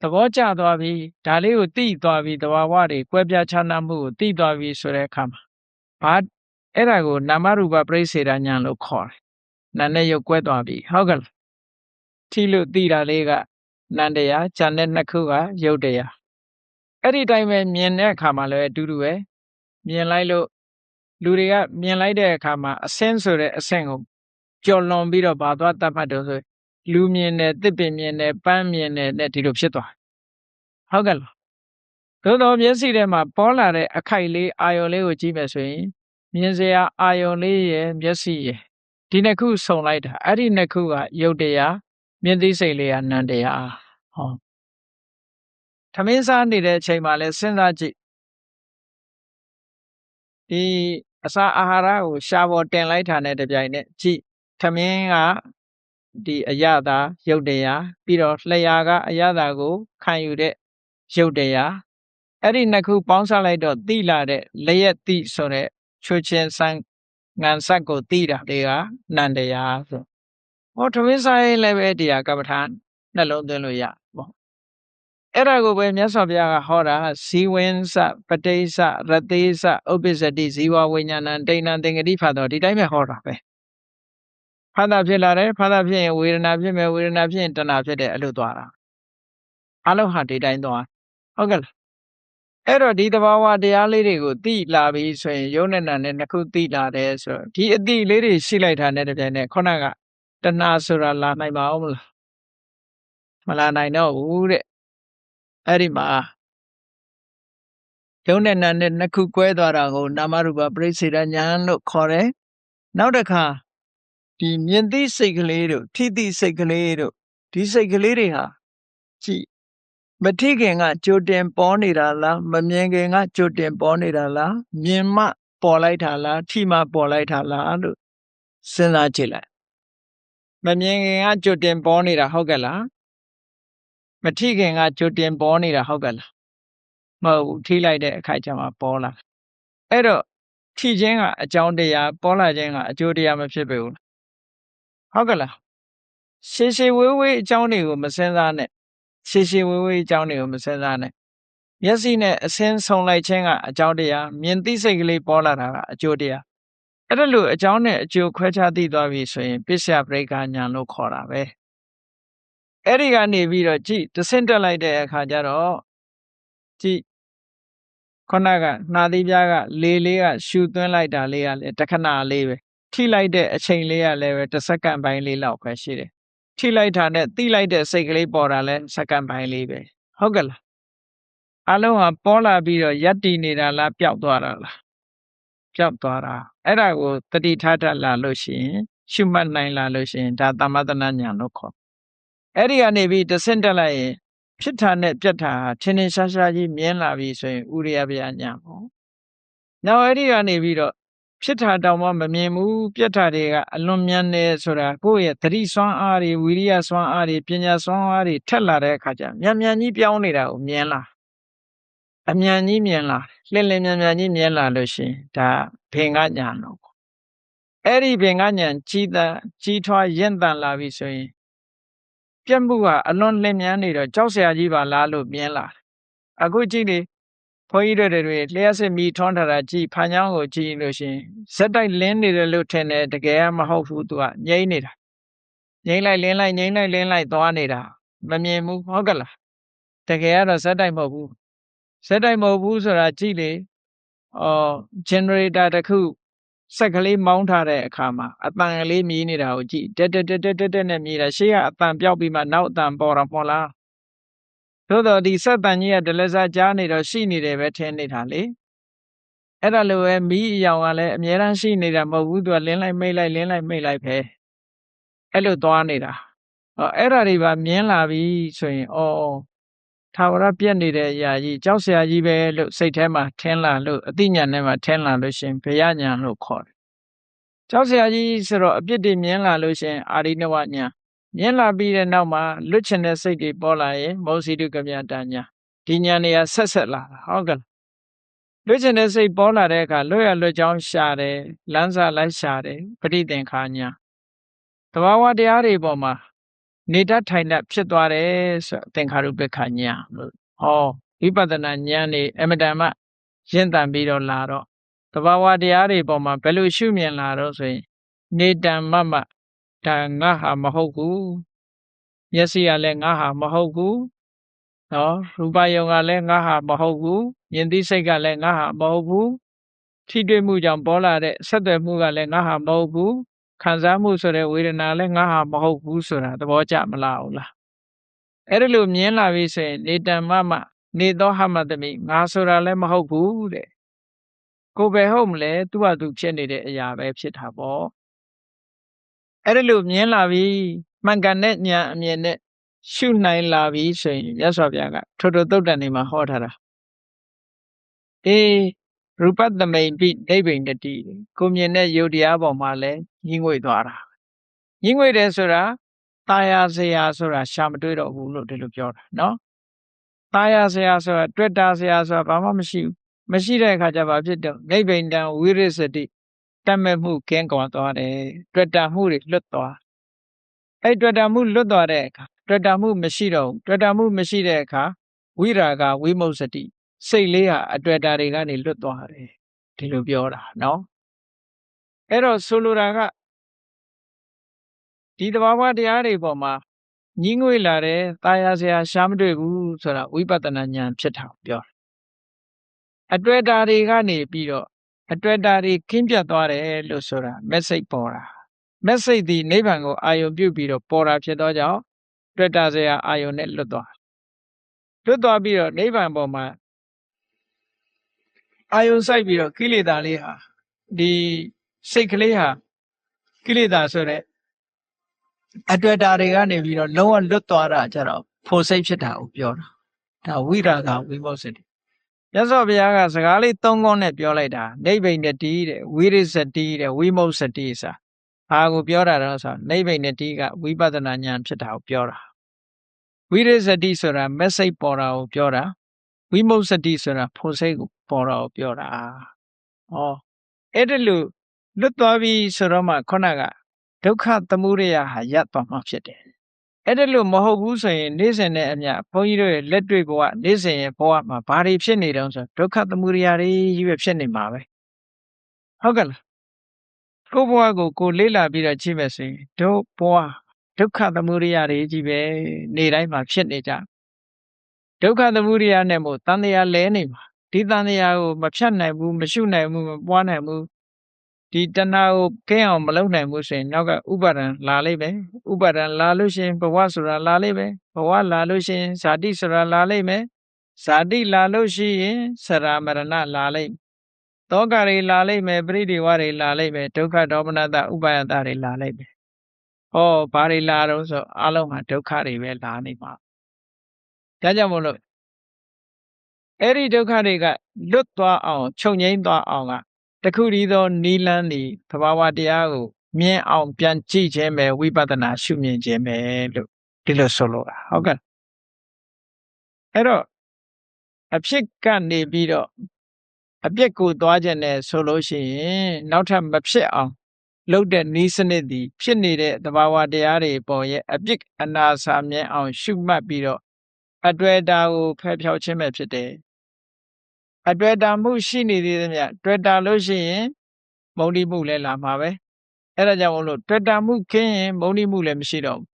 သဘောကျသွားပြီဒါလေးကိုသိသွားပြီသဘာဝတွေကွဲပြားခြားနားမှုကိုသိသွားပြီဆိုတဲ့အခါမှာအဲ့ဒါကိုနာမရူပပရိစ္ဆေဒဉာဏ်လို့ခေါ်တယ်နာနဲ့ရုပ်ကွဲသွားပြီဟုတ်ကဲ့ထိလို့သိတာလေးကနန္တရားဉာဏ်နဲ့နှစ်ခုကယုတ်တရားအဲ့ဒီတိုင်းပဲမြင်တဲ့အခါမှာလည်းအတူတူပဲမြင်လိုက်လို့လူတွေကမြင်လိုက်တဲ့အခါမှာအစင်းဆိုတဲ့အဆင့်ကိုကျော်လွန်ပြီးတော့ဘာသွားတတ်မှတ်တော့ဆိုလူမြင်တယ်တစ်ပင်မြင်တယ်ပန်းမြင်တယ်နဲ့ဒီလိုဖြစ်သွားဟုတ်ကဲ့လားသို့တော်မျက်စိထဲမှာပေါ်လာတဲ့အခိုက်လေးအာယုံလေးကိုကြည့်မယ်ဆိုရင်မြင်စရာအာယုံလေးရဲ့မျက်စိရဲ့ဒီနှစ်ခုစုံလိုက်တာအဲ့ဒီနှစ်ခုကယုတ်တရားမြင်သိစိတ်လေးကနန္တရားထမင်းစားနေတဲ့အချိန်မှာလဲစဉ်းစားကြည့်ဒီအစာအာဟာရကိုရှားပေါ်တင်လိုက်တာနဲ့တပြိုင်နက်ကြည့်ထမင်းကဒီအရသာယုတ်တရားပြီးတော့လျှာကအရသာကိုခံယူတဲ့ယုတ်တရားအဲ့ဒီနှစ်ခုပေါင်းစပ်လိုက်တော့သိလာတဲ့လျက်သိဆိုတဲ့ချွချင်းဆန်းငံဆက်ကိုသိတာလေးကနန္တရားဆိုထမင်းစားရင်လည်းပဲတရားကမ္မထာနှလုံးသွင်းလို့ရပေါ့အဲ့ဒါကိုပဲမြတ်စွာဘုရားကဟောတာဇီဝင်းစပတိစ္စရသေးစဥပ္ပစ္စတိဇီဝဝိညာဏဒိဋ္ဌံသင်္ကတိဖတ်တော့ဒီတိုင်းပဲဟောတာပဲဖတ်တာဖြစ်လာတယ်ဖတ်တာဖြစ်ရင်ဝေဒနာဖြစ်မယ်ဝေဒနာဖြစ်ရင်တဏှာဖြစ်တယ်အဲ့လိုသွားတာအလုံးဟာဒီတိုင်းသွားဟုတ်ကဲ့လားအဲ့တော့ဒီသဘာဝတရားလေးတွေကိုသိလာပြီဆိုရင်ယုံနဲ့နာနဲ့နှစ်ခုသိလာတယ်ဆိုတော့ဒီအသိလေးတွေရှိလိုက်တာနဲ့တပြိုင်နက်ခုနကတဏှာဆိုတာလာနိုင်ပါဦးမလားမလာနိုင်တော့ဘူးတဲ့အဲ့ဒီမှာယုံနဲ့နာနဲ့နှစ်ခုကွဲသွားတာကိုနာမရူပပရိစ္ဆေဒဉာဏ်လို့ခေါ်တယ်နောက်တစ်ခါဒီမြင်သိစိတ်ကလေးတို့ထိသိစိတ်ကလေးတို့ဒီစိတ်ကလေးတွေဟာကြည့်မထိခင်ကကြိုတင်ပေါ်နေတာလားမမြင်ခင်ကကြိုတင်ပေါ်နေတာလားမြင်မှပေါ်လိုက်တာလားထိမှပေါ်လိုက်တာလားလို့စဉ်းစားကြည့်လိုက်မမြင်ခင်ကကြိုတင်ပေါ်နေတာဟုတ်ကဲ့လားမထိခင်ကကြိုတင်ပေါ်နေတာဟုတ်ကဲ့လားမဟုတ်ဘူးထိလိုက်တဲ့အခါကျမှပေါ်လာအဲ့တော့ထိခြင်းကအကြောင်းတရားပေါ်လာခြင်းကအကျိုးတရားမဖြစ်ပေဘူးဟုတ်ကဲ့လားရှေရှေဝေးဝေးအကြောင်းတွေကိုမစဉ်းစားနဲ့ရှေရှေဝေးဝေးအကြောင်းတွေကိုမစဉ်းစားနဲ့မျက်စိနဲ့အစင်းဆုံလိုက်ခြင်းကအကြောင်းတရားမြင်သိစိတ်ကလေးပေါ်လာတာကအကျိုးတရားအဲ့ဒါလို့အကြောင်းနဲ့အကျိုးခွဲခြားသိသွားပြီဆိုရင်ပစ္စယပရိက္ခဉာဏ်လို့ခေါ်တာပဲအဲ့ဒီကနေပြီးတော့ကြည့်တဆင့်တက်လိုက်တဲ့အခါကျတော့ကြည့်ခုနကနှာသီးပြားကလေလေးကရှူသွင်းလိုက်တာလေးကလည်းတခဏလေးပဲထိလိုက်တဲ့အချိန်လေးကလည်းပဲတစ်စက္ကန့်ပိုင်းလေးလောက်ပဲရှိတယ်ထိလိုက်တာနဲ့သိလိုက်တဲ့စိတ်ကလေးပေါ်တာလဲစက္ကန့်ပိုင်းလေးပဲဟုတ်ကဲ့လားအလုံးဟာပေါ်လာပြီးတော့ယက်တည်နေတာလားပျောက်သွားတာလားပျောက်သွားတာအဲ့ဒါကိုတတိထားတတ်လာလို့ရှိရင်ရှုမှတ်နိုင်လာလို့ရှိရင်ဒါသမထနာဉာဏ်လို့ခေါ်အဲ့ဒီကနေပြီးတဆင့်တက်လိုက်ရင်ဖြစ်တာနဲ့ပြတ်တာထင်းထင်းရှားရှားကြီးမြင်လာပြီဆိုရင်ဥရိယပယဉာဏ်ပေါ့နောက်အဲ့ဒီကနေပြီးတော့ဖြစ်တာတောင်မှမမြင်ဘူးပြတ်တာတွေကအလွန်မြန်နေဆိုတာကိုယ့်ရဲ့သတိစွမ်းအားတွေဝိရိယစွမ်းအားတွေပညာစွမ်းအားတွေထက်လာတဲ့အခါကျမြန်မြန်ကြီးပြောင်းနေတာကိုမြင်လာအမြန်ကြီးမြင်လာလင်းလင်းမြန်မြန်ကြီးမြင်လာလို့ရှိရင်ဒါဘင်္ဂညာလို့အဲ့ဒီဘင်္ဂညာကြီးထွားရင့်တန်လာပြီဆိုရင်ပြတ်မှုကအလွန်လင်းမြန်နေတော့ကြောက်စရာကြီးပါလားလို့မြင်လာအခုကြည့်လေဘုန်းကြီးတွေလျှက်စစ်မီထွန်းထားတာကြည်ဖန်ချောင်းကိုကြည့်လို့ရှိရင်ဇက်တိုက်လင်းနေတယ်လို့ထင်တယ်တကယ်မဟုတ်ဘူးသူကငြိမ့်နေတာငြိမ့်လိုက်လင်းလိုက်ငြိမ့်လိုက်လင်းလိုက်သွားနေတာမမြင်ဘူးဟုတ်ကလားတကယ်ကတော့ဇက်တိုက်မဟုတ်ဘူးဇက်တိုက်မဟုတ်ဘူးဆိုတာကြည့်လေgenerator တစ်ခု စက်ကလေးမောင်းထားတဲ့အခါမှာအတန်ကလေးမြည်နေတာကိုကြည့်တက်နဲ့မြည်တာရှေ့ကအတန်ပြောက်ပြီးမှနောက်အတန်ပေါ်တာပေါ်လားသို့တော့ဒီစက်တန်ကြီးကဒလစားကြားနေတော့ရှိနေတယ်ပဲထင်နေတာလေအဲ့ဒါလိုပဲမီးအယောင်ကလည်းအများအားရှိနေတာမဟုတ်ဘူးသူကလင်းလိုက်မိတ်လိုက်ပဲအဲ့လိုသွားနေတာအဲ့ဒါတွေပါမြင်လာပြီဆိုရင်ထာဝရပြည့်နေတဲ့အရာကြီးကြောက်စရာကြီးပဲလို့စိတ်ထဲမှာထင်လာလို့အသိဉာဏ်ထဲမှာထင်လာလို့ရှင်ဘယဉာဏ်လို့ခေါ်တယ်ကြောက်စရာကြီးဆိုတော့အပြစ်တွေမြင်လာလို့ရှင်အာရိနဝဉာဏ်မြင်လာပြီးတဲ့နောက်မှာလွတ်ချင်တဲ့စိတ်တွေပေါ်လာရင်မောစီတုကမြတဉာဏ်ဒီဉာဏ်တွေကဆက်လာတာဟုတ်ကဲ့လွတ်ချင်တဲ့စိတ်ပေါ်လာတဲ့အခါလွတ်ရလွတ်ကြောင်းရှာတယ်လမ်းစာလိုက်ရှာတယ်ပဋိသင်္ခာဉာဏ်သဘာဝတရားတွေပေါ်မှာနေတတ်ထိုင်တတ်ဖြစ်သွားတယ်ဆိုသင်္ခါရုပ္ပခဉာဏ်လို့ဝိပဿနာဉာဏ်နေအမတန်မှရင့်တန်ပြီးတော့လာတော့သဘာဝတရားတွေပေါ်မှာဘယ်လိုရှုမြင်လာတော့ဆိုရင်နေတံမမဒါငါဟာမဟုတ်ဘူးမျက်စိကလည်းငါဟာမဟုတ်ဘူးရူပယုံကလည်းငါဟာမဟုတ်ဘူးမြင်သိစိတ်ကလည်းငါဟာမဟုတ်ဘူးထိတွေ့မှုကြောင့်ပေါ်လာတဲ့ဆက်သွယ်မှုကလည်းငါဟာမဟုတ်ဘူးခံစားမှုဆိုတဲ့ဝေဒနာလည်းငါဟာမဟုတ်ဘူးဆိုတာသဘောကျမလားဟုတ်လားအဲ့ဒီလိုမြင်လာပြီဆိုရင်နေတံမမနေသောဟမတမိငါဆိုတာလည်းမဟုတ်ဘူးတဲ့ကိုယ်ပဲဟုတ်မလဲသူ့ဟာသူဖြစ်နေတဲ့အရာပဲဖြစ်တာပေါ့အဲ့ဒီလိုမြင်လာပြီမှန်ကန်တဲ့ဉာဏ်အမြင်နဲ့ရှုနိုင်လာပြီဆိုရင်မြတ်စွာဘုရားကထိုသုတ်တန်နေမှာဟောထားတာရူပသမိန်ပိနိဗ္ဗိန်တတိကိုမြင်တဲ့ယုတ်တရားပေါ်မှာလဲညှိငွေသွားတာညှိငွေတယ်ဆိုတာตายာစရာဆိုတာရှာမတွေ့တော့ဘူးလို့ဒီလိုပြောတာနော်ตายာစရာဆိုတာတွေ့တာစရာဆိုတာဘာမှမရှိဘူးမရှိတဲ့အခါကျဘာဖြစ်တော့နိဗ္ဗိန်တံဝိရိစတိတတ်မဲ့မှုကင်းကွာသွားတယ်တွေ့တာမှုတွေလွတ်သွားအဲ့တွေ့တာမှုလွတ်သွားတဲ့အခါတွေ့တာမှုမရှိတော့ဘူးတွေ့တာမှုမရှိတဲ့အခါဝိရာဂဝိမု ksati စိတ်လေးဟာအတွေ့တာတွေကနေလွတ်သွားတယ်ဒီလိုပြောတာနော်အဲ့တော့ဆိုလိုတာကဒီသဘာဝတရားတွေပေါ်မှာညှိငွေလာတယ်ตายာစရာရှားမတွေ့ဘူးဆိုတာဝိပဿနာဉာဏ်ဖြစ်တာပြောတာအတွေ့တာတွေကနေပြီးတော့အတွေ့တာတွေကင်းပြတ်သွားတယ်လို့ဆိုတာ message ပေါ်တာ message ဒီနိဗ္ဗာန်ကိုအာယုံပြုပြီးတော့ပေါ်တာဖြစ်သောကြောင့်တွေ့တာစရာအာယုံနဲ့လွတ်သွားပြီးတော့နိဗ္ဗာန်ပေါ်မှာအာယုံစိုက်ပြီးတော့ကိလေသာလေးဟာဒီစိတ်ကလေးဟာကိလေသာဆိုတဲ့အတွေ့အတာတွေကနေပြီးတော့လုံးဝလွတ်သွားတာကြတော့ဖို့စိတ်ဖြစ်တာကိုပြောတာဒါဝိရာဂဝိမု ksati မြတ်စွာဘုရားကစကားလေး၃ခုနဲ့ပြောလိုက်တာနိဗ္ဗိန်တတိတဲ့ဝိရိစတိတဲ့ဝိမု ksati စာဘာကိုပြောတာတော့ဆိုနိဗ္ဗိန်တတိကဝိပဿနာဉာဏ်ဖြစ်တာကိုပြောတာဝိရိစတိဆိုတာ message ပေါ်တာကိုပြောတာဝိမု ksati ဆိုတာဖို့စိတ်ကိုပေါ်တာကိုပြောတာအဲ့ဒါလို့လွတ်သွားပြီဆိုတော့မှခုနကဒုက္ခသမုဒယဟာရပ်သွားမှဖြစ်တယ်အဲ့ဒါလို့မဟုတ်ဘူးဆိုရင်နေ့စဉ်နဲ့အမျှဘုန်းကြီးတို့ရဲ့လက်တွေ့ဘဝနေ့စဉ်ရဲ့ဘဝမှာဘာတွေဖြစ်နေတုံးဆိုဒုက္ခသမုဒယတွေကြီးပဲဖြစ်နေမှာပဲဟုတ်ကဲ့လားကိုယ့်ဘဝကိုလေ့လာပြီးတော့ကြည့်မယ်ဆိုရင်တို့ဘဝဒုက္ခသမုဒယတွေကြီးပဲနေ့တိုင်းမှာဖြစ်နေကြဒုက္ခသမုဒယနဲ့မို့တန်တရားလဲနေမှာဒီတန်တရားကိုမဖြတ်နိုင်ဘူးမရှုနိုင်ဘူးမပွားနိုင်ဘူးဒီတဏှာကိုကင်းအောင်မလုပ်နိုင်ဘူးဆိုရင်နောက်ကဥပါဒံလာလိမ့်မယ်ဥပါဒံလာလို့ရှိရင်ဘဝဆိုတာလာလိမ့်မယ်ဘဝလာလို့ရှိရင်ဇာတိဆိုတာလာလိမ့်မယ်ဇာတိလာလို့ရှိရင်ဆရာမရဏလာလိမ့်သောကတွေလာလိမ့်မယ်ပရိဒီဝတွေလာလိမ့်မယ်ဒုက္ခဒေါမနတဥပါယတတွေလာလိမ့်မယ်ဘာတွေလာတော့ဆိုအလုံးဟာဒုက္ခတွေပဲလာနေမှာဒါကြောင့်မို့လို့အဲ့ဒီဒုက္ခတွေကလွတ်သွားအောင်ချုပ်ငြိမ်းသွားအောင်ကတခုတည်းသောနိလန်းဒီသဘာဝတရားကိုမြင်အောင်ပြန်ကြည့်ခြင်းပဲဝိပဿနာရှုမြင်ခြင်းပဲလို့ဒီလိုဆိုလိုတာဟုတ်ကဲ့အဲ့တော့အဖြစ်ကနေပြီးတော့အပြစ်ကိုသွားခြင်းနဲ့ဆိုလို့ရှိရင်နောက်ထပ်မဖြစ်အောင်လုပ်တဲ့နည်းစနစ်ဒီဖြစ်နေတဲ့သဘာဝတရားတွေပေါ်ရဲ့အပြစ်အနာစာမြင်အောင်ရှုမှတ်ပြီးတော့အတွေ့အတာကိုဖယ်ဖြောက်ခြင်းပဲဖြစ်တယ်အတွေ့အတာမှုရှိနေသေးသမျှတွေ့တာလို့ရှိရင်မုန်းတိမှုလည်းလာမှာပဲအဲ့ဒါကြောင့်မလို့တွေ့တာမှုခင်းရင်မုန်းတိမှုလည်းမရှိတော့ဘူး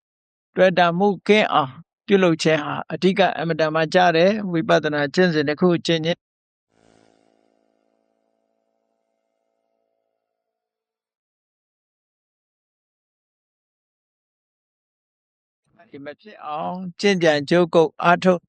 တွေ့တာမှုခင်းအောင်ပြုလုပ်ခြင်းဟာအဓိကအမတန်မှကြားတယ်ဝိပဿနာကျင့်စဉ်တစ်ခုကျင့်ခြင်း ဒီမဖြစ်အောင်ကျင့်ကြံကြိုးကုပ်အားထုတ်